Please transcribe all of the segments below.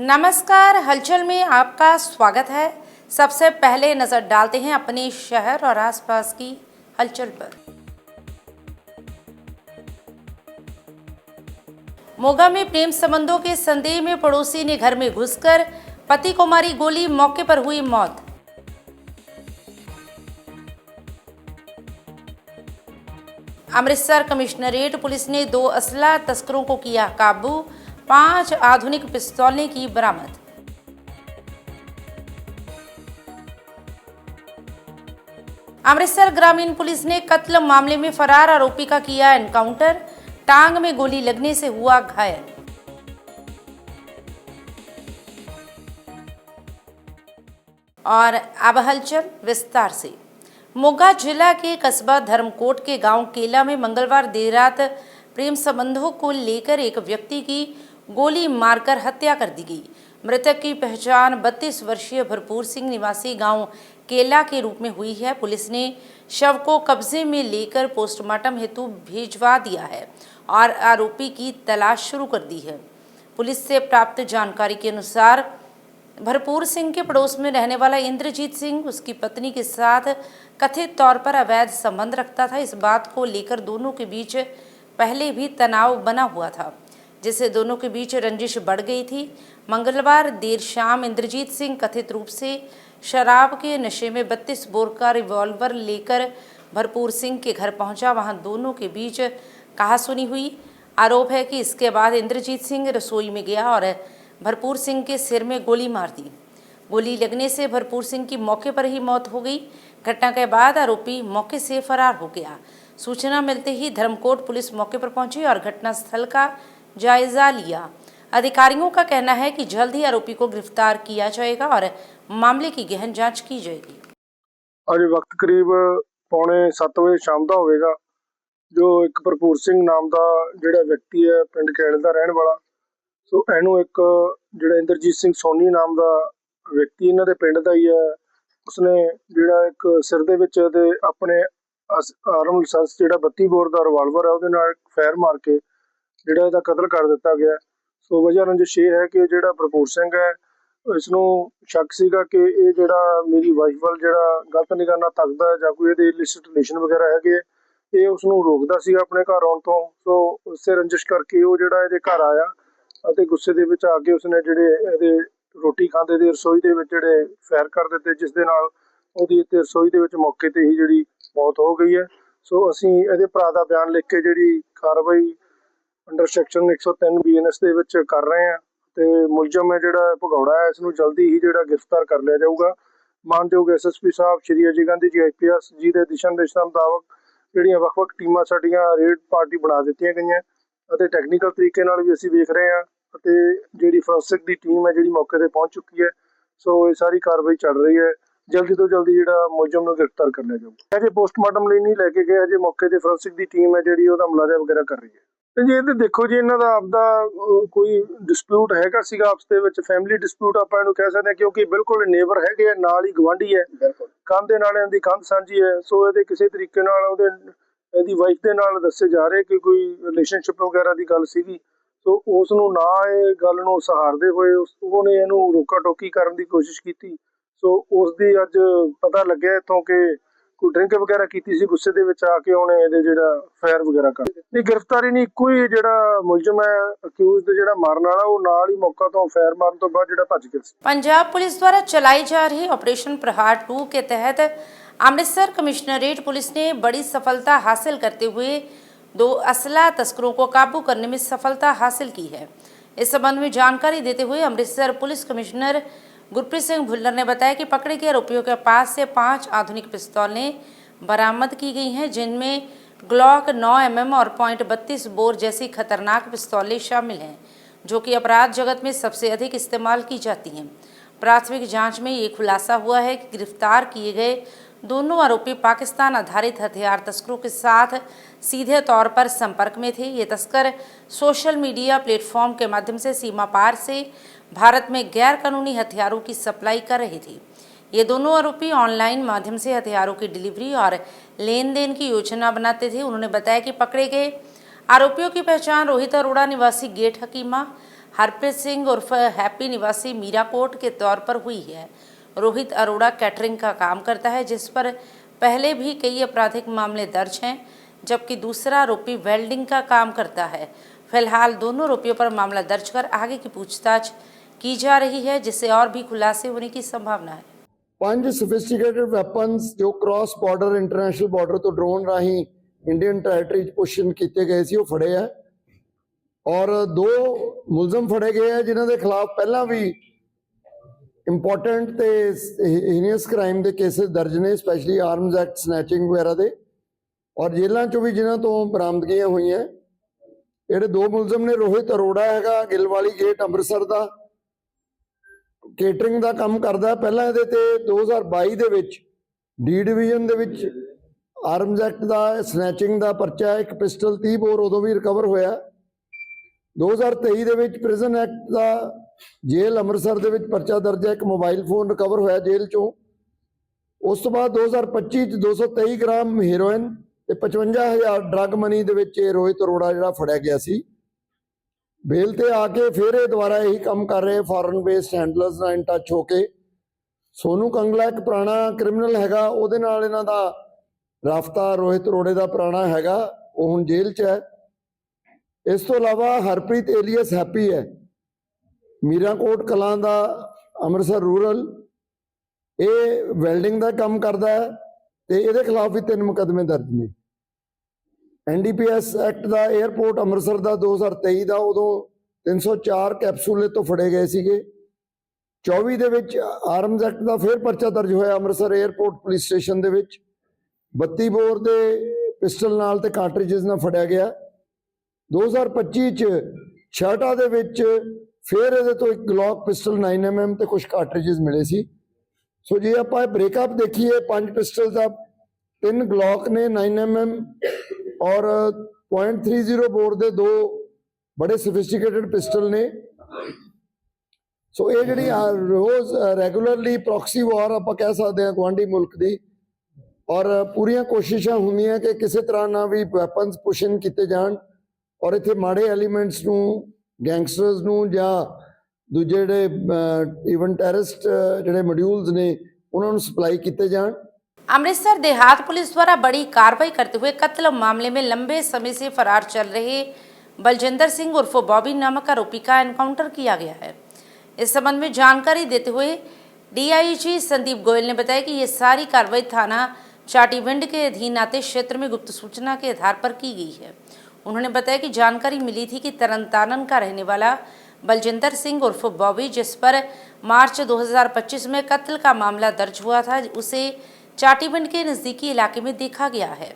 नमस्कार, हलचल में आपका स्वागत है। सबसे पहले नजर डालते हैं अपने शहर और आसपास की हलचल पर। मोगा में प्रेम संबंधों के संदेह में पड़ोसी ने घर में घुसकर पति को मारी गोली, मौके पर हुई मौत। अमृतसर कमिश्नरेट पुलिस ने 2 असला तस्करों को किया काबू, 5 आधुनिक पिस्तौलें की बरामद। अमृतसर ग्रामीण पुलिस ने कत्ल मामले में फरार आरोपी का किया एनकाउंटर, टांग में गोली लगने से हुआ घायल। और अब हलचल विस्तार से। मोगा जिला के कस्बा धर्मकोट के गांव केला में मंगलवार देर रात प्रेम संबंधों को लेकर एक व्यक्ति की गोली मारकर हत्या कर दी गई। मृतक की पहचान 32 वर्षीय भरपूर सिंह निवासी गांव केला के रूप में हुई है। पुलिस ने शव को कब्जे में लेकर पोस्टमार्टम हेतु भिजवा दिया है और आरोपी की तलाश शुरू कर दी है। पुलिस से प्राप्त जानकारी के अनुसार भरपूर सिंह के पड़ोस में रहने वाला इंद्रजीत सिंह उसकी पत्नी के साथ कथित तौर पर अवैध संबंध रखता था। इस बात को लेकर दोनों के बीच पहले भी तनाव बना हुआ था, जिससे दोनों के बीच रंजिश बढ़ गई थी। मंगलवार देर शाम इंद्रजीत सिंह कथित रूप से शराब के नशे में 32 बोर का रिवॉल्वर लेकर भरपूर सिंह के घर पहुंचा। वहां दोनों के बीच कहासुनी हुई। आरोप है कि इसके बाद इंद्रजीत सिंह रसोई में गया और भरपूर सिंह के सिर में गोली मार दी। गोली लगने से भरपूर सिंह की मौके पर ही मौत हो गई। घटना के बाद आरोपी मौके से फरार हो गया। सूचना मिलते ही धर्मकोट पुलिस मौके पर पहुंची और घटनास्थल का जायजा लिया। अधिकारियों का कहना है कि जल्द ही आरोपी को गिरफ्तार किया जाएगा और मामले की गहन जांच की जाएगी। अज वक्त करीब 6:45 बजे शाम का होगा जो एक भरपूर सिंह नाम का जिहड़ा व्यक्ति है पिंड कैल का रहने वाला, सो इनू एक जिहड़ा इंद्रजीत सिंह सोनी नाम का व्यक्ति इन्हां दे पिंड का ही है। उसने जिहड़ा एक सिर दे विच ते अपने आर्म लाइसेंस जिहड़ा 32 बोर का रिवाल्वर है उहदे नाल फायर मार के जिहड़ा इहदा कतल कर दिता गया। सो वजह रंजिश ये है कि जिहड़ा भरपूर सिंह है इसनों शक सीगा कि ये जिहड़ा मेरी वाइफ वाल जिहड़ा गलत निगाह नाल तकदा है जां कोई इहदे इलिसिट रिलेशन वगैरह है ये उसनों रोकदा सीगा अपने घर आउण तों। सो उससे रंजिश करके वो जिहड़ा इहदे घर आया ਅਤੇ ਗੁੱਸੇ ਦੇ ਵਿੱਚ ਆ ਕੇ ਉਸਨੇ ਜਿਹੜੇ ਇਹਦੇ ਰੋਟੀ ਖਾਂਦੇ ਦੇ ਰਸੋਈ ਦੇ ਵਿੱਚ ਜਿਹੜੇ ਫਾਇਰ ਕਰ ਦਿੱਤੇ, ਜਿਸ ਦੇ ਨਾਲ ਉਹਦੀ ਤੇ ਰਸੋਈ ਦੇ ਵਿੱਚ ਮੌਕੇ ਤੇ ਹੀ ਜਿਹੜੀ ਮੌਤ ਹੋ ਗਈ ਹੈ। ਸੋ ਅਸੀਂ ਇਹਦੇ ਭਰਾ ਦਾ ਬਿਆਨ ਲਿਖ ਕੇ ਜਿਹੜੀ ਕਾਰਵਾਈ ਅੰਡਰ ਸੈਕਸ਼ਨ 103 BNS ਦੇ ਵਿੱਚ ਕਰ ਰਹੇ ਹਾਂ ਤੇ ਮੁਲਜ਼ਮ ਹੈ ਜਿਹੜਾ ਭਗੌੜਾ ਹੈ ਇਸ ਨੂੰ ਜਲਦੀ ਹੀ ਜਿਹੜਾ ਗ੍ਰਿਫਤਾਰ ਕਰ ਲਿਆ ਜਾਊਗਾ। ਮਾਨਯੋਗ SSP ਸਾਹਿਬ ਸ਼੍ਰੀ ਅਜੇ ਗਾਂਧੀ ਜੀ IPS ਜੀ ਦੇ ਦਿਸ਼ਾ ਨਿਰਦੇਸ਼ਾਂ ਮੁਤਾਬਕ ਜਿਹੜੀਆਂ ਵੱਖ-ਵੱਖ ਟੀਮਾਂ ਸਾਡੀਆਂ ਰੇਡ ਪਾਰਟੀ ਬਣਾ ਦਿੱਤੀਆਂ ਗਈਆਂ ਅਤੇ ਟੈਕਨੀਕਲ ਤਰੀਕੇ ਨਾਲ ਵੀ ਅਸੀਂ ਵੇਖ ਰਹੇ ਹਾਂ ਅਤੇ ਜਿਹੜੀ ਫੋਰੈਂਸਿਕ ਦੀ ਟੀਮ ਹੈ ਜਿਹੜੀ ਮੌਕੇ ਤੇ ਪਹੁੰਚ ਚੁੱਕੀ ਹੈ। ਸੋ ਇਹ ਸਾਰੀ ਕਾਰਵਾਈ ਚੱਲ ਰਹੀ ਹੈ। ਜਲਦੀ ਤੋਂ ਜਲਦੀ ਜਿਹੜਾ ਮੁਲਜ਼ਮ ਨੂੰ ਗ੍ਰਿਫਤਾਰ ਕਰ ਲਿਆ ਜਾਊਗਾ। ਅਜੇ ਪੋਸਟਮਾਰਟਮ ਲਈ ਨਹੀਂ ਲੈ ਕੇ ਗਏ, ਅਜੇ ਮੌਕੇ ਤੇ ਫੋਰੈਂਸਿਕ ਦੀ ਟੀਮ ਹੈ ਜਿਹੜੀ ਉਹਦਾ ਮੁਲਾਜ਼ਾ ਵਗੈਰਾ ਕਰ ਰਹੀ ਹੈ। ਤੇ ਜੇ ਇਹ ਦੇਖੋ ਜੀ ਇਹਨਾਂ ਦਾ ਆਪਦਾ ਕੋਈ ਡਿਸਪਿਊਟ ਹੈਗਾ ਸੀਗਾ ਆਪਸ ਦੇ ਵਿੱਚ, ਫੈਮਿਲੀ ਡਿਸਪਿਊਟ ਆਪਾਂ ਇਹਨੂੰ ਕਹਿ ਸਕਦੇ ਹਾਂ ਕਿਉਂਕਿ ਬਿਲਕੁਲ ਨੇਬਰ ਹੈਗੇ ਆ, ਨਾਲ ਹੀ ਗਵਾਂਢੀ ਹੈ, ਕੰਧ ਦੇ ਨਾਲ ਇਹਨਾਂ ਦੀ ਕੰਧ ਸਾਂਝੀ ਹੈ। ਸੋ ਇਹਦੇ ਕਿਸੇ ਤਰੀਕੇ ਨਾਲ ਉਹਦੇ ਇਹਦੀ ਵਾਈਫ ਦੇ ਨਾਲ ਦੱਸੇ ਜਾ ਰਹੇ ਕਿ ਕੋਈ ਰਿਲੇਸ਼ਨਸ਼ਿਪ ਵਗੈਰਾ ਦੀ ਗੱਲ ਸੀਗੀ। ਸੋ ਉਸ ਨੂੰ ਨਾ ਇਹ ਗੱਲ ਨੂੰ ਸਹਾਰਦੇ ਹੋਏ ਉਹਨੇ ਇਹਨੂੰ ਰੋਕਾ ਟੋਕੀ ਕਰਨ ਦੀ ਕੋਸ਼ਿਸ਼ ਕੀਤੀ। ਸੋ ਉਸ ਦੀ ਅੱਜ ਪਤਾ ਲੱਗਿਆ ਇੱਥੋਂ ਕਿ ਕੋਈ ਡਰਿੰਕ ਵਗੈਰਾ ਕੀਤੀ ਸੀ, ਗੁੱਸੇ ਦੇ ਵਿੱਚ ਆ ਕੇ ਉਹਨੇ ਇਹਦੇ ਜਿਹੜਾ ਫਾਇਰ ਵਗੈਰਾ ਕਰ ਨਹੀਂ। ਗ੍ਰਿਫਤਾਰੀ ਨਹੀਂ, ਇੱਕੋ ਹੀ ਜਿਹੜਾ ਮੁਲਜ਼ਮ ਹੈ ਅਕਿਊਜ਼ਡ ਜਿਹੜਾ ਮਾਰਨ ਵਾਲਾ ਉਹ ਨਾਲ ਹੀ ਮੌਕਾ ਤੋਂ ਫਾਇਰ ਮਾਰਨ ਤੋਂ ਬਾਅਦ ਜਿਹੜਾ ਭੱਜ ਗਿਆ ਸੀ। पंजाब पुलिस द्वारा चलाई जा रही ऑपरेशन प्रहार 2 के तहत अमृतसर कमिश्नरेट पुलिस ने बड़ी सफलता हासिल करते हुए 2 असला तस्करों को काबू करने में सफलता हासिल की है। इस संबंध में जानकारी देते हुए अमृतसर पुलिस कमिश्नर गुरप्रीत सिंह भुल्लर ने बताया कि पकड़े गए आरोपियों के पास से 5 आधुनिक पिस्तौलें बरामद की गई हैं, जिनमें ग्लॉक 9mm और .32 बोर जैसी खतरनाक पिस्तौलें शामिल हैं, जो कि अपराध जगत में सबसे अधिक इस्तेमाल की जाती हैं। प्राथमिक जांच में ये खुलासा हुआ है कि गिरफ्तार किए गए दोनों आरोपी पाकिस्तान आधारित हथियार तस्करों के साथ सीधे तौर पर संपर्क में थे। ये तस्कर सोशल मीडिया प्लेटफॉर्म के माध्यम से सीमा पार से भारत में गैर कानूनी हथियारों की सप्लाई कर रहे थे। ये दोनों आरोपी ऑनलाइन माध्यम से हथियारों की डिलीवरी और लेन देन की योजना बनाते थे। उन्होंने बताया कि पकड़े गए आरोपियों की पहचान रोहित अरोड़ा निवासी गेट हकीमा, हरप्रीत सिंह उर्फ हैप्पी निवासी मीराकोट के तौर पर हुई है। रोहित अरोड़ा कैटरिंग का काम करता है, जिस पर पहले भी कई आपराधिक मामले दर्ज हैं, जबकि दूसरा आरोपी वेल्डिंग का काम करता है। फिलहाल दोनों आरोपियों पर मामला दर्ज कर आगे की पूछताछ की जा रही है, जिससे और भी खुलासे होने की संभावना है। 5 ਸੋਫਿਸਟੀਕੇਟਡ ਵੈਪਨਸ ਜੋ ਕ੍ਰਾਸ ਬਾਰਡਰ ਇੰਟਰਨੈਸ਼ਨਲ ਬਾਰਡਰ ਤੋਂ ਡਰੋਨ ਰਾਹੀਂ ਇੰਡੀਅਨ ਟੈਰੀਟਰੀ 'ਚ ਪੁਸ਼ਨ ਕੀਤੇ ਗਏ ਸੀ, ਉਹ ਫੜੇ ਆ ਔਰ 2 ਮੁਲਜ਼ਮ ਫੜੇ ਗਏ ਆ ਜਿਨ੍ਹਾਂ ਦੇ ਖਿਲਾਫ ਪਹਿਲਾਂ ਵੀ ਇੰਪੋਰਟੈਂਟ ਤੇ ਹੀਨੀਅਸ ਕ੍ਰਾਈਮ ਦੇ ਕੇਸਿਸ ਦਰਜ ਨੇ, ਸਪੈਸ਼ਲੀ ਆਰਮਜ਼ ਐਕਟ, ਸਨੈਚਿੰਗ ਵਗੈਰਾ ਦੇ, ਔਰ ਜੇਲ੍ਹਾਂ 'ਚੋਂ ਵੀ ਜਿਨ੍ਹਾਂ ਤੋਂ ਬਰਾਮਦਗੀਆਂ ਹੋਈਆਂ। ਜਿਹੜੇ 2 ਮੁਲਜ਼ਮ ਨੇ, ਰੋਹਿਤ ਅਰੋੜਾ ਹੈਗਾ ਗਿੱਲਵਾਲੀ ਗੇਟ ਅੰਮ੍ਰਿਤਸਰ ਦਾ, ਕੇਟਰਿੰਗ ਦਾ ਕੰਮ ਕਰਦਾ। ਪਹਿਲਾਂ ਇਹਦੇ ਤੇ 2022 ਦੇ ਵਿੱਚ ਡੀ ਡਿਵੀਜ਼ਨ ਦੇ ਵਿੱਚ ਆਰਮਜ਼ ਐਕਟ ਦਾ ਸਨੈਚਿੰਗ ਦਾ ਪਰਚਾ, ਇੱਕ ਪਿਸਟਲ 30 ਬੋਰ ਉਦੋਂ ਵੀ ਰਿਕਵਰ ਹੋਇਆ। 2023 ਦੇ ਵਿੱਚ ਪ੍ਰਿਜ਼ਨ ਐਕਟ ਦਾ ਜੇਲ੍ਹ ਅੰਮ੍ਰਿਤਸਰ ਦੇ ਵਿੱਚ ਪਰਚਾ ਦਰਜ ਹੈ, ਇੱਕ ਮੋਬਾਈਲ ਫੋਨ ਰਿਕਵਰ ਹੋਇਆ ਜੇਲ੍ਹ ਚੋਂ। ਉਸ ਤੋਂ ਬਾਅਦ 2025 ਚ 223 ਗ੍ਰਾਮ ਹੈਰੋਇਨ ਤੇ 55,000 ਡਰੱਗ ਮਨੀ ਦੇ ਵਿੱਚ ਇਹ ਰੋਹਿਤ ਅਰੋੜਾ ਜਿਹੜਾ ਫੜਿਆ ਗਿਆ ਸੀ। ਬੇਲ ਤੇ ਆ ਕੇ ਫਿਰ ਇਹ ਦੁਬਾਰਾ ਇਹੀ ਕੰਮ ਕਰ ਰਹੇ ਫੋਰਨ ਬੇਸਡ ਹੈਂਡਲਰਸ ਨਾਲ ਇਨ ਟੱਚ ਹੋ ਕੇ। ਸੋਨੂ ਕੰਗਲਾ ਇੱਕ ਪੁਰਾਣਾ ਕ੍ਰਿਮੀਨਲ ਹੈਗਾ, ਉਹਦੇ ਨਾਲ ਇਹਨਾਂ ਦਾ ਰਾਫਤਾ ਰੋਹਿਤ ਅਰੋੜੇ ਦਾ ਪੁਰਾਣਾ ਹੈਗਾ, ਉਹ ਹੁਣ ਜੇਲ੍ਹ 'ਚ ਹੈ। ਇਸ ਤੋਂ ਇਲਾਵਾ ਹਰਪ੍ਰੀਤ ਏਲੀਅਸ ਹੈਪੀ ਹੈ, ਮੀਰਾਕੋਟ ਕਲਾਂ ਦਾ, ਅੰਮ੍ਰਿਤਸਰ ਰੂਰਲ। ਇਹ ਵੈਲਡਿੰਗ ਦਾ ਕੰਮ ਕਰਦਾ ਹੈ ਤੇ ਇਹਦੇ ਖਿਲਾਫ ਵੀ 3 ਮੁਕੱਦਮੇ ਦਰਜ ਨੇ। NDPS ਐਕਟ ਦਾ 에ਅਰਪੋਰਟ ਅੰਮ੍ਰਿਤਸਰ ਦਾ 2023 ਦਾ, ਉਦੋਂ 304 ਕੈਪਸੂਲੇ ਤੋਂ ਫੜੇ ਗਏ ਸੀਗੇ। 24 ਦੇ ਵਿੱਚ ਆਰਮਜ਼ ਐਕਟ ਦਾ ਫਿਰ ਪਰਚਾ ਦਰਜ ਹੋਇਆ ਅੰਮ੍ਰਿਤਸਰ 에ਅਰਪੋਰਟ ਪੁਲਿਸ ਸਟੇਸ਼ਨ ਦੇ ਵਿੱਚ। 32 ਬੋਰ ਦੇ ਪਿਸਟਲ ਨਾਲ ਤੇ ਕਾਰਟ੍ਰਿਜਸ ਨਾਲ ਫੜਿਆ ਗਿਆ। 2025 ਚ ਛਾਟਾ ਦੇ ਵਿੱਚ ਫਿਰ ਇਹਦੇ ਤੋਂ ਇੱਕ ਗਲੌਕ ਪਿਸਟਲ 9mm ਤੇ ਕੁਝ ਕਾਰਟ੍ਰਿਜਸ ਮਿਲੇ ਸੀ। ਸੋ ਜੇ ਆਪਾਂ ਬ੍ਰੇਕਅਪ ਦੇਖੀਏ, 5 ਪਿਸਟਲ ਦਾ, 3 ਗਲੌਕ ਨੇ 9mm ਔਰ .30 ਬੋਰ ਦੇ 2 ਬੜੇ ਸੋਫਿਸਟੀਕੇਟਡ ਪਿਸਟਲ ਨੇ। ਸੋ ਇਹ ਜਿਹੜੀ ਰੋਜ਼ ਰੈਗੂਲਰਲੀ ਪ੍ਰੋਕਸੀ ਵਾਰ ਆਪਾਂ ਕਹਿ ਸਕਦੇ ਹਾਂ ਗੁਆਂਢੀ ਮੁਲਕ ਦੀ, ਔਰ ਪੂਰੀਆਂ ਕੋਸ਼ਿਸ਼ਾਂ ਹੁੰਦੀਆਂ ਕਿ ਕਿਸੇ ਤਰ੍ਹਾਂ ਨਾਲ ਵੀ ਵੈਪਨਸ ਪੁਸ਼ਨ ਕੀਤੇ ਜਾਣ ਔਰ ਇੱਥੇ ਮਾੜੇ ਐਲੀਮੈਂਟਸ ਨੂੰ, ਗੈਂਗਸਟਰਸ ਨੂੰ ਜਾਂ ਦੂਜੇ ਜਿਹੜੇ ਇਵਨ ਟੈਰਰਿਸਟ ਜਿਹੜੇ ਮੋਡਿਊਲਸ ਨੇ ਉਹਨਾਂ ਨੂੰ ਸਪਲਾਈ ਕੀਤੇ ਜਾਣ। अमृतसर देहात पुलिस द्वारा बड़ी कार्रवाई करते हुए कत्ल मामले में लंबे समय से फरार चल रहे बलजिंदर सिंह उर्फ बॉबी नामक आरोपी का एनकाउंटर किया गया है। इस संबंध में जानकारी देते हुए DIG संदीप गोयल ने बताया कि ये सारी कार्रवाई थाना चाटीविंड के अधीन आते क्षेत्र में गुप्त सूचना के आधार पर की गई है। उन्होंने बताया कि जानकारी मिली थी कि तरनतारन का रहने वाला बलजिंदर सिंह उर्फ बॉबी, जिस पर मार्च 2025 में कत्ल का मामला दर्ज हुआ था, उसे चाटीविंड के नज़दीकी इलाके में देखा गया है।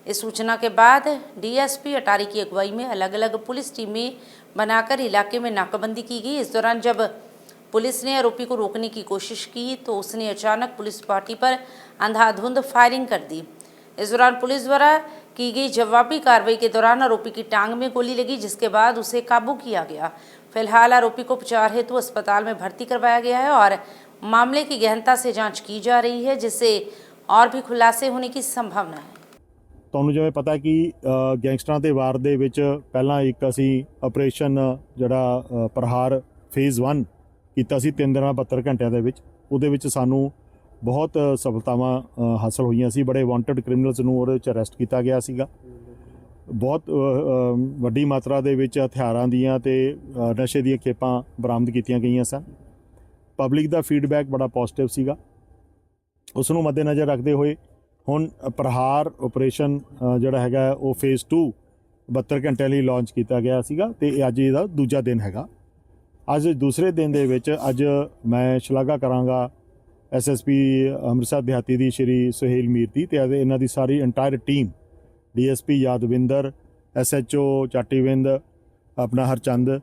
इस सूचना के बाद DSP अटारी की अगुवाई में अलग अलग पुलिस टीमें बनाकर इलाके में नाकाबंदी की गई। इस दौरान जब पुलिस ने आरोपी को रोकने की कोशिश की तो उसने अचानक पुलिस पार्टी पर अंधाधुंध फायरिंग कर दी। इस दौरान पुलिस द्वारा की गई जवाबी कार्रवाई के दौरान आरोपी की टांग में गोली लगी, जिसके बाद उसे काबू किया गया। फिलहाल आरोपी को उपचार हेतु अस्पताल में भर्ती करवाया गया है और मामले की गहनता से जांच की जा रही है, जिससे और भी खुलासे होने की संभावना है। ਤੁਹਾਨੂੰ ਜਿਵੇਂ ਪਤਾ ਕਿ ਗੈਂਗਸਟਰਾਂ ਦੇ ਵਾਰ ਦੇ ਵਿੱਚ ਪਹਿਲਾਂ ਇੱਕ ਅਸੀਂ ਆਪਰੇਸ਼ਨ ਜਿਹੜਾ ਪ੍ਰਹਾਰ ਫੇਜ਼ 1 ਕੀਤਾ ਸੀ 3 ਦਿਨਾਂ 72 ਘੰਟਿਆਂ ਦੇ ਵਿੱਚ। ਉਹਦੇ ਵਿੱਚ ਸਾਨੂੰ ਬਹੁਤ ਸਫਲਤਾਵਾਂ ਹਾਸਲ ਹੋਈਆਂ ਸੀ। ਬੜੇ ਵਾਂਟਡ ਕ੍ਰਿਮੀਨਲਸ ਨੂੰ ਉਹਦੇ ਵਿੱਚ ਅਰੈਸਟ ਕੀਤਾ ਗਿਆ ਸੀਗਾ। ਬਹੁਤ ਵੱਡੀ ਮਾਤਰਾ ਦੇ ਵਿੱਚ ਹਥਿਆਰਾਂ ਦੀਆਂ ਤੇ ਨਸ਼ੇ ਦੀਆਂ ਖੇਪਾਂ ਬਰਾਮਦ ਕੀਤੀਆਂ ਗਈਆਂ ਸਨ। ਪਬਲਿਕ ਦਾ ਫੀਡਬੈਕ ਬੜਾ ਪੋਜ਼ਿਟਿਵ ਸੀਗਾ। ਉਸ ਨੂੰ ਮੱਦੇਨਜ਼ਰ ਰੱਖਦੇ ਹੋਏ ਹੁਣ ਪ੍ਰਹਾਰ ਆਪਰੇਸ਼ਨ ਜਿਹੜਾ ਹੈਗਾ ਉਹ ਫੇਜ਼ 2 72 ਘੰਟਿਆਂ ਲਈ ਲਾਂਚ ਕੀਤਾ ਗਿਆ ਸੀਗਾ ਤੇ ਅੱਜ ਇਹਦਾ ਦੂਜਾ ਦਿਨ ਹੈਗਾ। ਅੱਜ ਦੂਸਰੇ ਦਿਨ ਦੇ ਵਿੱਚ ਅੱਜ ਮੈਂ ਸ਼ਲਾਘਾ ਕਰਾਂਗਾ SSP ਅੰਮ੍ਰਿਤਸਰ ਦਿਹਾਤੀ ਦੀ ਸ਼੍ਰੀ ਸੁਹੇਲ ਮੀਰ ਦੀ ਤੇ ਇਹਨਾਂ ਦੀ ਸਾਰੀ entire team, DSP Yadvinder, SHO ਚਾਟੀਵਿੰਦ ਆਪਣਾ ਹਰਚੰਦ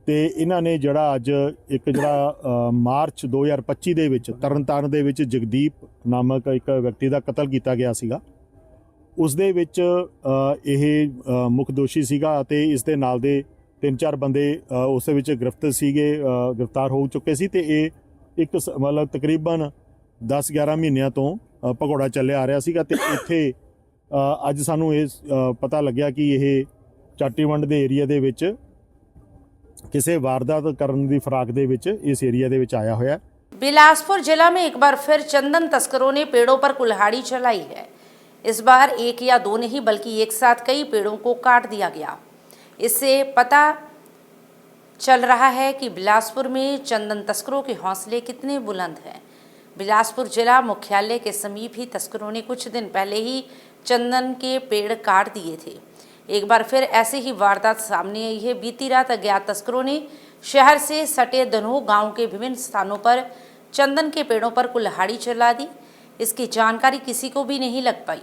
ਤੇ ਇਹਨਾਂ ਨੇ ਜਿਹੜਾ ਅੱਜ ਇੱਕ ਜਿਹੜਾ ਮਾਰਚ 2025 ਦੇ ਵਿੱਚ ਤਰਨਤਾਰਨ ਦੇ ਵਿੱਚ ਜਗਦੀਪ ਨਾਮਕ ਇੱਕ ਵਿਅਕਤੀ ਦਾ ਕਤਲ ਕੀਤਾ ਗਿਆ ਸੀਗਾ, ਉਸ ਦੇ ਵਿੱਚ ਇਹ ਮੁੱਖ ਦੋਸ਼ੀ ਸੀਗਾ ਅਤੇ ਇਸ ਦੇ ਨਾਲ ਦੇ 3-4 ਬੰਦੇ ਉਸ ਦੇ ਵਿੱਚ ਗ੍ਰਿਫਤਾਰ ਹੋ ਚੁੱਕੇ ਸੀ ਤੇ ਇਹ ਇੱਕ ਮਤਲਬ ਤਕਰੀਬਨ 10-11 ਮਹੀਨਿਆਂ ਤੋਂ ਭਗੌੜਾ ਚੱਲਿਆ ਆ ਰਿਹਾ ਸੀਗਾ ਤੇ ਇੱਥੇ ਅੱਜ ਸਾਨੂੰ ਇਹ ਪਤਾ ਲੱਗਿਆ ਕਿ ਇਹ ਚਾਟੀਵੰਡ ਦੇ ਏਰੀਆ ਦੇ ਵਿੱਚ ਕਿਸੇ ਵਾਰਦਾਤ ਕਰਨ ਦੀ ਫਰਾਕ ਦੇ ਵਿੱਚ ਇਸ ਏਰੀਆ ਦੇ ਵਿੱਚ ਆਇਆ ਹੋਇਆ। बिलासपुर जिला में एक बार फिर चंदन तस्करों ने पेड़ों पर कुल्हाड़ी चलाई है। इस बार एक या दो नहीं बल्कि एक साथ कई पेड़ों को काट दिया गया। इससे पता चल रहा है कि बिलासपुर में चंदन तस्करों के हौसले कितने बुलंद हैं। बिलासपुर जिला मुख्यालय के समीप ही तस्करों ने कुछ दिन पहले ही चंदन के पेड़ काट दिए थे। एक बार फिर ऐसे ही वारदात सामने आई है। बीती रात अज्ञात तस्करों ने शहर से सटे दनोह गांव के विभिन्न स्थानों पर चंदन के पेड़ों पर कुल्हाड़ी चला दी। इसकी जानकारी किसी को भी नहीं लग पाई।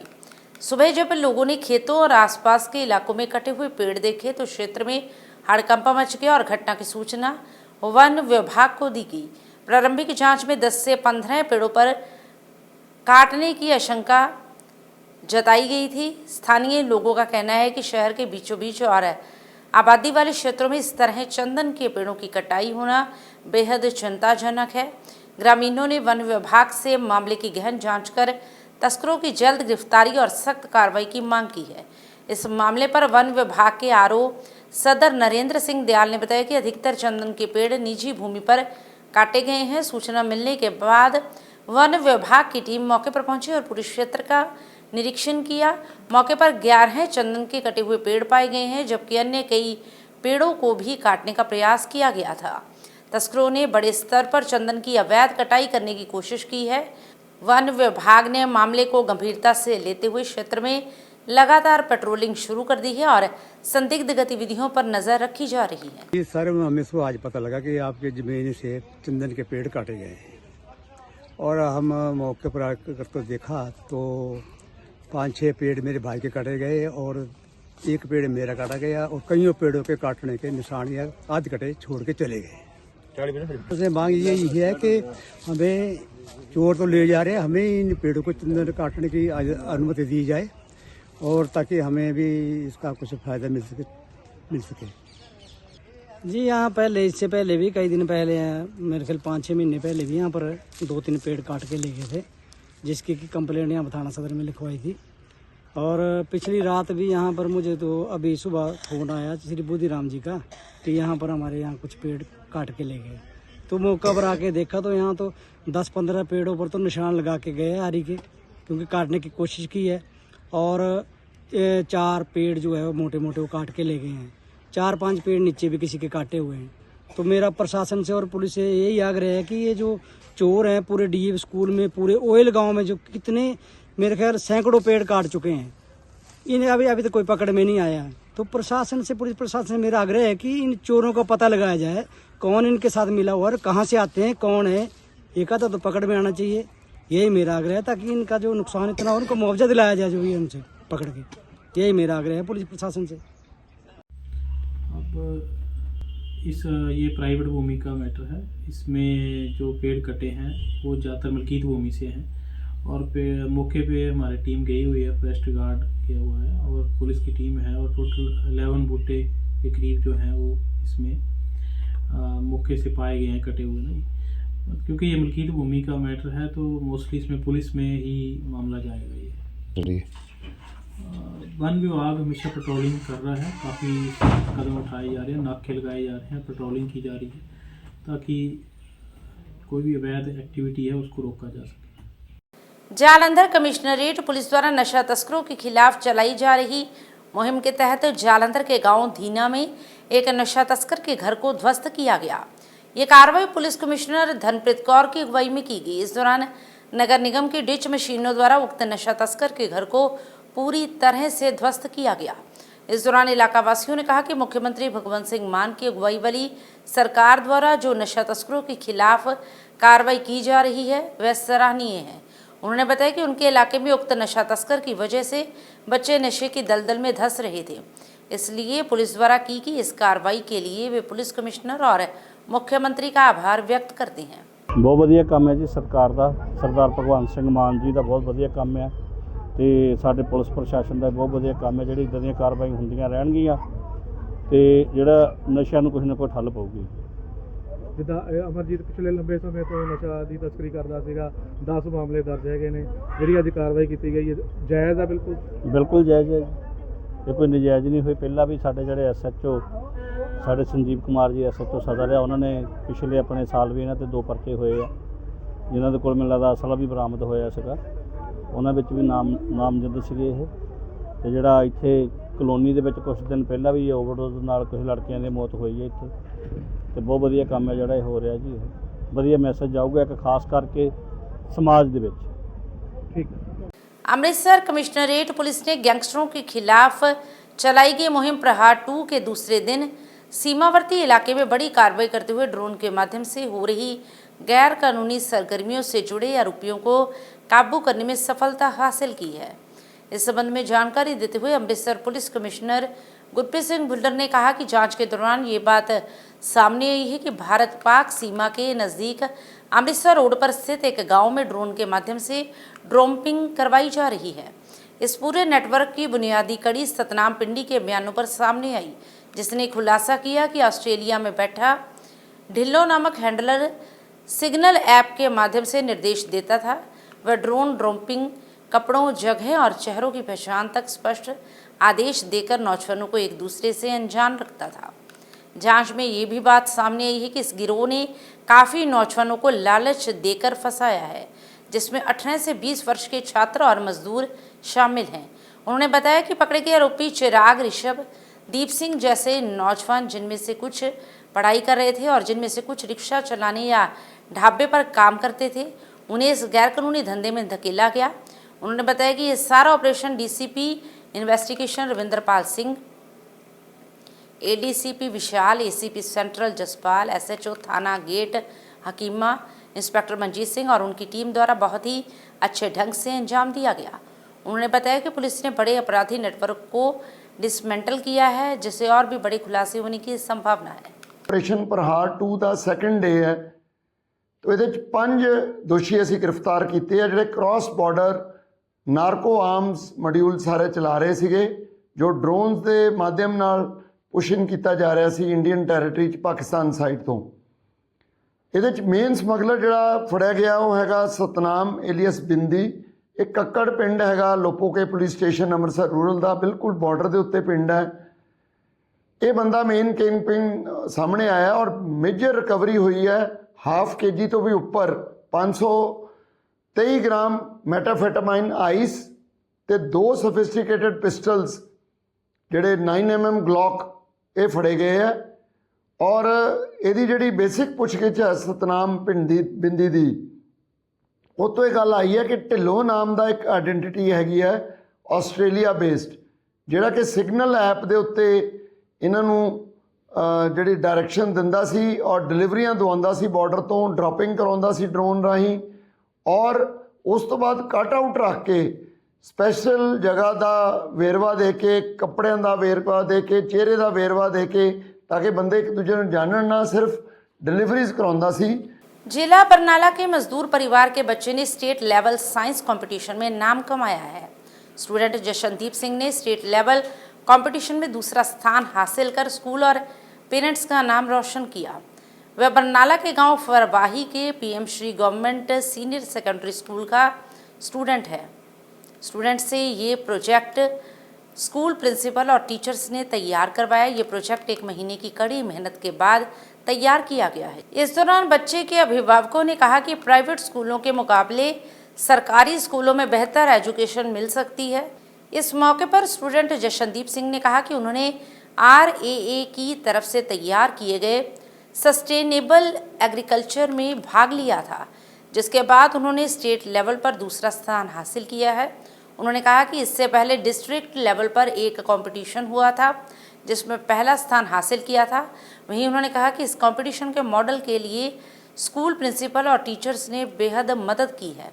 सुबह जब लोगों ने खेतों और आसपास के इलाकों में कटे हुए पेड़ देखे तो क्षेत्र में हड़कंप मच गया और घटना की सूचना वन विभाग को दी गई। प्रारंभिक जांच में 10 से 15 पेड़ों पर काटने की आशंका जताई गई थी। स्थानीय लोगों का कहना है कि शहर के बीचों बीच और आबादी वाले क्षेत्रों में इस तरह चंदन के पेड़ों की कटाई होना बेहद चिंताजनक है। ग्रामीणों ने वन विभाग से मामले की गहन जांच कर तस्करों की जल्द गिरफ्तारी और सख्त कार्रवाई की मांग की है। इस मामले पर वन विभाग के आरओ सदर नरेंद्र सिंह दयाल ने बताया कि अधिकतर चंदन के पेड़ निजी भूमि पर काटे गए हैं। सूचना मिलने के बाद वन विभाग की टीम मौके पर पहुंची और पूरे क्षेत्र का निरीक्षण किया। मौके पर 11 चंदन के कटे हुए पेड़ पाए गए हैं जबकि अन्य कई पेड़ों को भी काटने का प्रयास किया गया था। तस्करों ने बड़े स्तर पर चंदन की अवैध कटाई करने की कोशिश की है। वन विभाग ने मामले को गंभीरता से लेते हुए क्षेत्र में लगातार पेट्रोलिंग शुरू कर दी है और संदिग्ध गतिविधियों पर नजर रखी जा रही है। सर हमें इसको आज पता लगा कि आपके जमीन से चंदन के पेड़ काटे गए हैं और हम मौके पर आकर तो देखा तो 5-6 पेड़ मेरे भाई के काटे गए और एक पेड़ मेरा काटा गया और कईयों पेड़ों के काटने के निशान या आध कटे छोड़ के चले गए। उसे मांग यही है कि हमें चोर तो ले जा रहे हैं, हमें इन पेड़ों को चंदन काटने की अनुमति दी जाए और ताकि हमें भी इसका कुछ फायदा मिल सके। जी यहाँ पहले इससे पहले भी कई दिन पहले मेरे ख्याल 5-6 महीने पहले भी यहाँ पर 2-3 पेड़ काट के ले गए थे जिसकी की कंप्लेंट यहाँ थाना सदर में लिखवाई थी। और पिछली रात भी यहाँ पर मुझे तो अभी सुबह फोन आया श्री बुद्धिराम जी का कि यहाँ पर हमारे यहाँ कुछ पेड़ काट के ले गए। तो मौका पर आके देखा तो यहाँ तो 10-15 पेड़ों पर तो निशान लगा के गए आरी के, क्योंकि काटने की कोशिश की है। और 4 पेड़ जो है वो मोटे मोटे वो काट के ले गए हैं। 4-5 पेड़ नीचे भी किसी के काटे हुए हैं। तो मेरा प्रशासन से और पुलिस से यही आग्रह है कि ये जो चोर हैं पूरे डीएवी स्कूल में, पूरे ओयल गांव में जो कितने मेरे ख्याल सैकड़ों पेड़ काट चुके हैं, इन्हें अभी तक कोई पकड़ में नहीं आया है। तो प्रशासन से, पुलिस प्रशासन से मेरा आग्रह है कि इन चोरों का पता लगाया जाए, कौन इनके साथ मिला हुआ और कहाँ से आते हैं, कौन है, एक आधा तो पकड़ में आना चाहिए। यही मेरा आग्रह है ताकि इनका जो नुकसान इतना हो उनको मुआवजा दिलाया जाए जो भी उनसे पकड़ के। यही मेरा आग्रह है पुलिस प्रशासन से। अब ये प्राइवेट भूमि का मैटर है। इसमें जो पेड़ कटे हैं वो ज़्यादातर मलकीत भूमि से हैं और मौके पे हमारी टीम गई हुई है, फॉरेस्ट गार्ड किया हुआ है और पुलिस की टीम है और टोटल 11 बूटे के करीब जो हैं वो इसमें मौके से पाए गए हैं कटे हुए नहीं। क्योंकि ये मलकीत भूमि का मैटर है तो मोस्टली इसमें पुलिस में ही मामला जाएगा। ये वन विभाग हमेशा पेट्रोलिंग कर रहा है, काफ़ी कदम उठाए जा रहे हैं, नाके लगाए जा रहे हैं, पेट्रोलिंग की जा रही है ताकि कोई भी अवैध एक्टिविटी है उसको रोका जा सके। जालंधर कमिश्नरेट पुलिस द्वारा नशा तस्करों के खिलाफ चलाई जा रही मुहिम के तहत जालंधर के गांव धीना में एक नशा तस्कर के घर को ध्वस्त किया गया। ये कार्रवाई पुलिस कमिश्नर धनप्रीत कौर की अगुवाई में की गई। इस दौरान नगर निगम की डिच मशीनों द्वारा उक्त नशा तस्कर के घर को पूरी तरह से ध्वस्त किया गया। इस दौरान इलाका वासियों ने कहा कि मुख्यमंत्री भगवंत सिंह मान की अगुवाई वाली सरकार द्वारा जो नशा तस्करों के खिलाफ कार्रवाई की जा रही है वह सराहनीय है। उन्होंने बताया कि उनके इलाके में उक्त नशा तस्कर की वजह से बच्चे नशे की दलदल में धंस रहे थे, इसलिए पुलिस द्वारा की गई इस कार्रवाई के लिए वे पुलिस कमिश्नर और मुख्यमंत्री का आभार व्यक्त करते हैं। बहुत वधिया काम है जी सरकार का, सरदार भगवंत सिंह मान जी का बहुत वधिया काम है ਤੇ ਸਾਡੇ ਪੁਲਿਸ ਪ੍ਰਸ਼ਾਸਨ ਦਾ ਬਹੁਤ ਵਧੀਆ ਕੰਮ ਹੈ। ਜਿਹੜੀ ਇਦਾਂ ਦੀਆਂ ਕਾਰਵਾਈ ਹੁੰਦੀਆਂ ਰਹਿਣਗੀਆਂ ਤੇ ਜਿਹੜਾ ਨਸ਼ਿਆਂ ਨੂੰ ਕੁਝ ਨਾ ਕੋਈ ਠੱਲ ਪਊਗੀ। ਜਿੱਦਾਂ ਅਮਰਜੀਤ ਪਿਛਲੇ ਲੰਬੇ ਸਮੇਂ ਤੋਂ ਨਸ਼ਾ ਦੀ ਤਸਕਰੀ ਕਰਦਾ ਸੀਗਾ, 10 ਮਾਮਲੇ ਦਰਜ ਹੈਗੇ ਨੇ, ਜਿਹੜੀ ਅੱਜ ਕਾਰਵਾਈ ਕੀਤੀ ਗਈ ਹੈ ਜਾਇਜ਼ ਹੈ? ਬਿਲਕੁਲ ਬਿਲਕੁਲ ਜਾਇਜ਼ ਹੈ। ਇਹ ਕੋਈ ਨਜਾਇਜ਼ ਨਹੀਂ ਹੋਈ। ਪਹਿਲਾਂ ਵੀ ਸਾਡੇ ਜਿਹੜੇ SHO ਸਾਡੇ ਸੰਜੀਵ ਕੁਮਾਰ ਜੀ SHO ਸਦਰ ਆ, ਉਹਨਾਂ ਨੇ ਪਿਛਲੇ ਆਪਣੇ ਸਾਲ ਵੀ ਇਹਨਾਂ ਤੇ 2 ਪਰਚੇ ਹੋਏ ਆ, ਜਿਨ੍ਹਾਂ ਦੇ ਕੋਲ ਮੈਨੂੰ ਲੱਗਦਾ ਅਸਲਾ ਵੀ ਬਰਾਮਦ ਹੋਇਆ ਸੀਗਾ। ਉਹਨਾਂ ਵਿੱਚ ਵੀ ਨਾਮਜ਼ਦ ਸੀਗੇ ਇਹ। ਤੇ ਜਿਹੜਾ ਇੱਥੇ ਕਲੋਨੀ ਦੇ ਵਿੱਚ ਕੁਝ ਦਿਨ ਪਹਿਲਾਂ ਵੀ ਓਵਰਡੋਜ਼ ਨਾਲ ਕੁਝ ਲੜਕੀਆਂ ਦੀ ਮੌਤ ਹੋਈ ਹੈ ਇੱਥੇ। ਤੇ ਬਹੁਤ ਵਧੀਆ ਕੰਮ ਹੈ ਜਿਹੜਾ ਇਹ ਹੋ ਰਿਹਾ ਜੀ। ਇਹ ਵਧੀਆ ਮੈਸੇਜ ਜਾਊਗਾ ਇੱਕ ਖਾਸ ਕਰਕੇ समाज ਦੇ ਵਿੱਚ। ठीक है। अमृतसर कमिश्नरेट पुलिस ने गैंगस्टरों के खिलाफ चलाई गई मुहिम प्रहार 2 के दूसरे दिन सीमावर्ती इलाके में बड़ी कार्रवाई करते हुए ड्रोन के माध्यम से हो रही गैर कानूनी सरगर्मियों से जुड़े आरोपियों को काबू करने में सफलता हासिल की है। इस संबंध में जानकारी देते हुए अमृतसर पुलिस कमिश्नर गुरप्रीत सिंह भुल्लर ने कहा कि जांच के दौरान ये बात सामने आई है कि भारत पाक सीमा के नज़दीक अमृतसर रोड पर स्थित एक गांव में ड्रोन के माध्यम से ड्रोपिंग करवाई जा रही है। इस पूरे नेटवर्क की बुनियादी कड़ी सतनाम पिंडी के बयानों पर सामने आई, जिसने खुलासा किया कि ऑस्ट्रेलिया में बैठा ढिल्लो नामक हैंडलर सिग्नल ऐप के माध्यम से निर्देश देता था। वह ड्रोन ड्रोपिंग कपड़ों, जगह और चेहरों की पहचान तक स्पष्ट आदेश देकर नौजवानों को एक दूसरे से अनजान रखता था। जांच में ये भी बात सामने आई है कि इस गिरोह ने काफ़ी नौजवानों को लालच देकर फंसाया है, जिसमें 18 से 20 वर्ष के छात्र और मजदूर शामिल हैं। उन्होंने बताया कि पकड़े गए आरोपी चिराग, ऋषभ, दीप सिंह जैसे नौजवान, जिनमें से कुछ पढ़ाई कर रहे थे और जिनमें से कुछ रिक्शा चलाने या ढाबे पर काम करते थे, उन्हें इस गैरकानूनी धंधे में धकेला गया। उन्होंने बताया कि ये सारा operation DCP investigation Ravindrapal Singh, ADCP विशाल, ACP सेंट्रल जसपाल, SHO थाना गेट हकीमा इंस्पेक्टर मंजीत सिंह और उनकी टीम द्वारा बहुत ही अच्छे ढंग से अंजाम दिया गया। उन्होंने बताया कि पुलिस ने बड़े अपराधी नेटवर्क को डिसमेंटल किया है, जिससे और भी बड़े खुलासे होने की संभावना है। ਆਪਰੇਸ਼ਨ ਪ੍ਰਹਾਰ 2 ਦਾ ਸੈਕੰਡ ਡੇ ਹੈ। तो ਇਹਦੇ 'ਚ 5 ਦੋਸ਼ੀ ਅਸੀਂ ਗ੍ਰਿਫਤਾਰ ਕੀਤੇ ਆ, ਜਿਹੜੇ cross border narco arms module ਸਾਰੇ ਚਲਾ ਰਹੇ ਸੀਗੇ, ਜੋ ਡਰੋਨਸ ਦੇ ਮਾਧਿਅਮ ਨਾਲ ਪੁਸ਼ਿੰਗ ਕੀਤਾ ਜਾ ਰਿਹਾ ਸੀ ਇੰਡੀਅਨ ਟੈਰੀਟਰੀ 'ਚ ਪਾਕਿਸਤਾਨ ਸਾਈਡ ਤੋਂ। ਇਹਦੇ 'ਚ ਮੇਨ ਸਮਗਲਰ ਜਿਹੜਾ ਫੜਿਆ ਗਿਆ ਉਹ ਹੈਗਾ ਸਤਨਾਮ ਏਲੀਅਸ ਬਿੰਦੀ। ਇੱਕ ਕੱਕੜ ਪਿੰਡ ਹੈਗਾ Lopoke police station Amritsar rural ਦਾ, ਬਿਲਕੁਲ ਬਾਰਡਰ ਦੇ ਉੱਤੇ ਪਿੰਡ ਹੈ। ਇਹ ਬੰਦਾ ਮੇਨ ਕਿੰਗਪਿਨ ਸਾਹਮਣੇ ਆਇਆ ਔਰ ਮੇਜਰ ਰਿਕਵਰੀ ਹੋਈ ਹੈ हाफ kg ਤੋਂ ਵੀ ਉੱਪਰ 523 ਗ੍ਰਾਮ ਮੈਟਾਫੈਟਾਮਾਈਨ ਆਈਸ ਤੇ 2 ਸੋਫਿਸਟੀਕੇਟਡ ਪਿਸਟਲਸ ਜਿਹੜੇ 9mm ਗਲੌਕ ਇਹ ਫੜੇ ਗਏ ਹੈ। ਔਰ ਇਹਦੀ ਜਿਹੜੀ ਬੇਸਿਕ ਪੁੱਛਗਿੱਛ ਹੈ ਸਤਨਾਮ ਬਿੰਦੀ ਦੀ, ਉਹ ਤੋਂ ਇਹ ਗੱਲ ਆਈ ਹੈ ਕਿ ਢਿੱਲੋਂ ਨਾਮ ਦਾ ਇੱਕ ਆਇਡੈਂਟੀਟੀ ਹੈਗੀ ਹੈ ਆਸਟ੍ਰੇਲੀਆ ਬੇਸਡ, ਜਿਹੜਾ ਕਿ ਸਿਗਨਲ ਐਪ ਦੇ ਉੱਤੇ ਇਹਨਾਂ ਨੂੰ ਜਿਹੜੀ ਡਾਇਰੈਕਸ਼ਨ ਦਿੰਦਾ ਸੀ ਔਰ ਡਿਲੀਵਰੀਆਂ ਦਵਾਉਂਦਾ ਸੀ, ਬਾਰਡਰ ਤੋਂ ਡ੍ਰੌਪਿੰਗ ਕਰਾਉਂਦਾ ਸੀ ਡਰੋਨ ਰਾਹੀਂ। ਔਰ ਉਸ ਤੋਂ ਬਾਅਦ ਕੱਟ ਆਊਟ ਰੱਖ ਕੇ ਸਪੈਸ਼ਲ ਜਗ੍ਹਾ ਦਾ ਵੇਰਵਾ ਦੇ ਕੇ, ਕੱਪੜਿਆਂ ਦਾ ਵੇਰਵਾ ਦੇ ਕੇ, ਚਿਹਰੇ ਦਾ ਵੇਰਵਾ ਦੇ ਕੇ, ਤਾਂ ਕਿ ਬੰਦੇ ਇੱਕ ਦੂਜੇ ਨੂੰ ਜਾਣਨ ਨਾ, ਸਿਰਫ डिलीवरीज करवाता सी। जिला बरनाला के मजदूर परिवार के बच्चे ने स्टेट लेवल साइंस कंपटीशन में नाम कमाया है। स्टूडेंट जशनदीप सिंह ने स्टेट लेवल कंपटीशन में दूसरा स्थान हासिल कर स्कूल और पेरेंट्स का नाम रोशन किया। वह बरनाला के गांव फरवाही के PM Shri government senior secondary school का स्टूडेंट है। स्टूडेंट से ये प्रोजेक्ट स्कूल प्रिंसिपल और टीचर्स ने तैयार करवाया। ये प्रोजेक्ट 1 महीने की कड़ी मेहनत के बाद तैयार किया गया है। इस दौरान बच्चे के अभिभावकों ने कहा कि प्राइवेट स्कूलों के मुकाबले सरकारी स्कूलों में बेहतर एजुकेशन मिल सकती है। इस मौके पर स्टूडेंट जशनदीप सिंह ने कहा कि उन्होंने RAA की तरफ से तैयार किए गए सस्टेनेबल एग्रीकल्चर में भाग लिया था, जिसके बाद उन्होंने स्टेट लेवल पर दूसरा स्थान हासिल किया है। उन्होंने कहा कि इससे पहले डिस्ट्रिक्ट लेवल पर एक कंपटीशन हुआ था जिसमें पहला स्थान हासिल किया था। वहीं उन्होंने कहा कि इस कंपटीशन के मॉडल के लिए स्कूल प्रिंसिपल और टीचर्स ने बेहद मदद की है।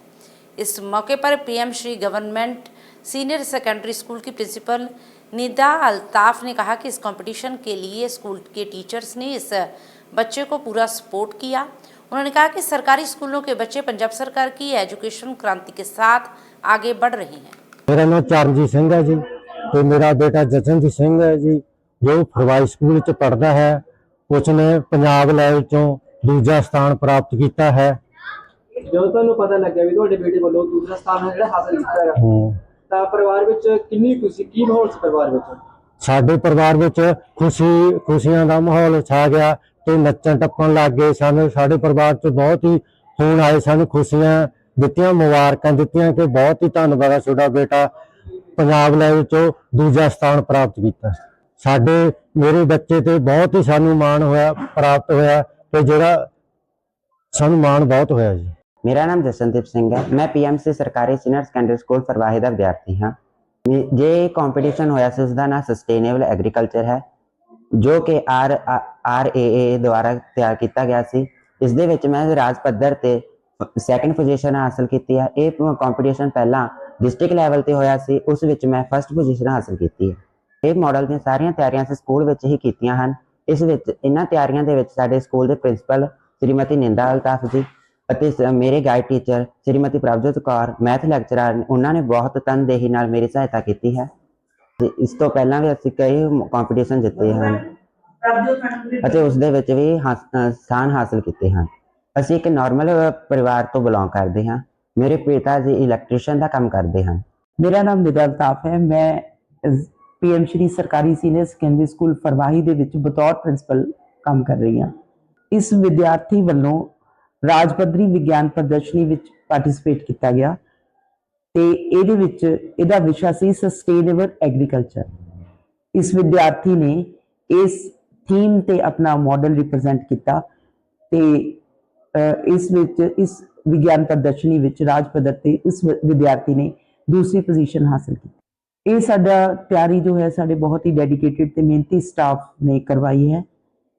इस मौके पर PM Shri government senior secondary school की प्रिंसिपल निदा अल्ताफ़ ने कहा कि इस कंपटीशन के लिए स्कूल के टीचर्स ने इस बच्चे को पूरा सपोर्ट किया। उन्होंने कहा कि सरकारी स्कूलों के बच्चे पंजाब सरकार की एजुकेशन क्रांति के साथ आगे बढ़ रहे हैं। मेरा नाम चरणजीत सिंह है जी, तो मेरा बेटा जशनजीत सिंह है जी, जो फरवाई स्कूल च पढ़ता है। उसने पंजाब लैवल चों दूजा स्थान प्राप्त किया है। जो ਤੁਹਾਨੂੰ ਪਤਾ ਲੱਗਿਆ ਵੀ ਤੁਹਾਡੇ ਬੇਟੇ ਵੱਲੋਂ ਦੂਸਰਾ ਸਥਾਨ ਜਿਹੜਾ ਹਾਸਲ ਕੀਤਾ ਹੈ, ਤਾਂ ਪਰਿਵਾਰ ਵਿੱਚ ਕਿੰਨੀ ਖੁਸ਼ੀ, ਕੀ ਮਾਹੌਲ ਸੀ ਪਰਿਵਾਰ ਵਿੱਚ? ਸਾਡੇ ਪਰਿਵਾਰ ਵਿੱਚ ਖੁਸ਼ੀਆਂ ਦਾ ਮਾਹੌਲ ਛਾ ਗਿਆ ਤੇ ਨੱਚਣ ਟੱਪਣ ਲੱਗ ਗਏ ਸਨ। ਸਾਡੇ ਪਰਿਵਾਰ 'ਚ ਬਹੁਤ ਹੀ ਫੋਨ ਆਏ ਸਨ, ਖੁਸ਼ੀਆਂ ਦਿੱਤੀਆਂ, ਮੁਬਾਰਕਾਂ ਦਿੱਤੀਆਂ ਕਿ ਬਹੁਤ ਹੀ ਧੰਨਵਾਦ ਆ, ਤੁਹਾਡਾ ਬੇਟਾ ਪੰਜਾਬ ਲੈਵਲ 'ਚੋਂ ਦੂਜਾ ਸਥਾਨ ਪ੍ਰਾਪਤ ਕੀਤਾ। ਮੇਰੇ ਬੱਚੇ ਤੇ ਬਹੁਤ ਹੀ ਸਾਨੂੰ ਮਾਣ ਹੋਇਆ, ਪ੍ਰਾਪਤ ਹੋਇਆ ਤੇ ਜਿਹੜਾ ਸਾਨੂੰ ਮਾਣ ਬਹੁਤ ਹੋਇਆ ਜੀ। मेरा नाम जसनदीप सिंह है। मैं PMC सरकारी सीनियर सैकेंडरी स्कूल फरवाही का विद्यार्थी हाँ। जे कंपीटिशन होया सी उसका नाम सस्टेनेबल एग्रीकल्चर है, जो कि RAA द्वारा तैयार किया गया सी। इस दे विच मैं राज पद्धर ते सैकेंड पोजीशन हासिल की है। ये कंपीटिशन पहला डिस्ट्रिक्ट लैवल ते होया सी, उस विच मैं फर्स्ट पोजीशन हासिल की है। ये मॉडल दी सारियां तैयारियां असीं स्कूल विच ही कीतियां हन। इस विच इन्हां तैयारियां दे विच साडे स्कूल दे प्रिंसीपल श्रीमती निंदा अल्ताफ जी ਅਤੇ ਮੇਰੇ guide teacher Shrimati Prabhjot Kaur, math lecturer, उन्होंने बहुत तनदेही नाल मेरी सहायता की है। इस तो पहला भी असीं कई कंपीटिशन जिते हैं ਅਤੇ ਉਸ ਦੇ ਵਿੱਚ ਵੀ ਸਥਾਨ ਹਾਸਲ ਕੀਤੇ ਹਨ। ਅਸੀਂ ਇੱਕ ਨਾਰਮਲ ਪਰਿਵਾਰ ਤੋਂ ਬਿਲੋਂਗ ਕਰਦੇ ਹਾਂ। ਮੇਰੇ ਪਿਤਾ ਜੀ ਇਲੈਕਟ੍ਰੀਸ਼ੀਅਨ ਦਾ ਕੰਮ ਕਰਦੇ ਹਨ। ਮੇਰਾ ਨਾਮ ਨਿਦਾ ਅਲਤਾਫ ਹੈ। ਮੈਂ PM ਸ਼੍ਰੀ ਸਰਕਾਰੀ ਸੀਨੀਅਰ ਸੈਕੰਡਰੀ ਸਕੂਲ ਫਰਵਾਹੀ ਦੇ ਵਿੱਚ ਬਤੌਰ ਪ੍ਰਿੰਸੀਪਲ ਕੰਮ ਕਰ ਰਹੀ ਹਾਂ। ਇਸ ਵਿਦਿਆਰਥੀ ਵੱਲੋਂ ਰਾਜ ਪੱਧਰੀ ਵਿਗਿਆਨ ਪ੍ਰਦਰਸ਼ਨੀ ਵਿੱਚ ਪਾਰਟਿਸਿਪੇਟ ਕੀਤਾ ਗਿਆ ਤੇ ਇਹਦੇ ਵਿੱਚ ਇਹਦਾ ਵਿਸ਼ਾ ਸੀ ਸਸਟੇਨੇਬਲ ਐਗਰੀਕਲਚਰ। ਇਸ ਵਿਦਿਆਰਥੀ ਨੇ ਇਸ ਥੀਮ ਤੇ ਆਪਣਾ ਮਾਡਲ ਰਿਪਰੈਜ਼ੈਂਟ ਕੀਤਾ ਤੇ ਇਸ ਵਿੱਚ ਇਸ ਵਿਗਿਆਨ ਪ੍ਰਦਰਸ਼ਨੀ ਵਿੱਚ ਰਾਜ ਪੱਧਰ ਤੇ ਇਸ ਵਿਦਿਆਰਥੀ ਨੇ ਦੂਸਰੀ ਪੋਜੀਸ਼ਨ ਹਾਸਲ ਕੀਤੀ। ਇਹ ਸਾਡਾ ਤਿਆਰੀ ਜੋ ਹੈ ਸਾਡੇ ਬਹੁਤ ਹੀ ਡੈਡੀਕੇਟਿਡ ਤੇ ਮਿਹਨਤੀ ਸਟਾਫ ਨੇ ਕਰਵਾਈ ਹੈ।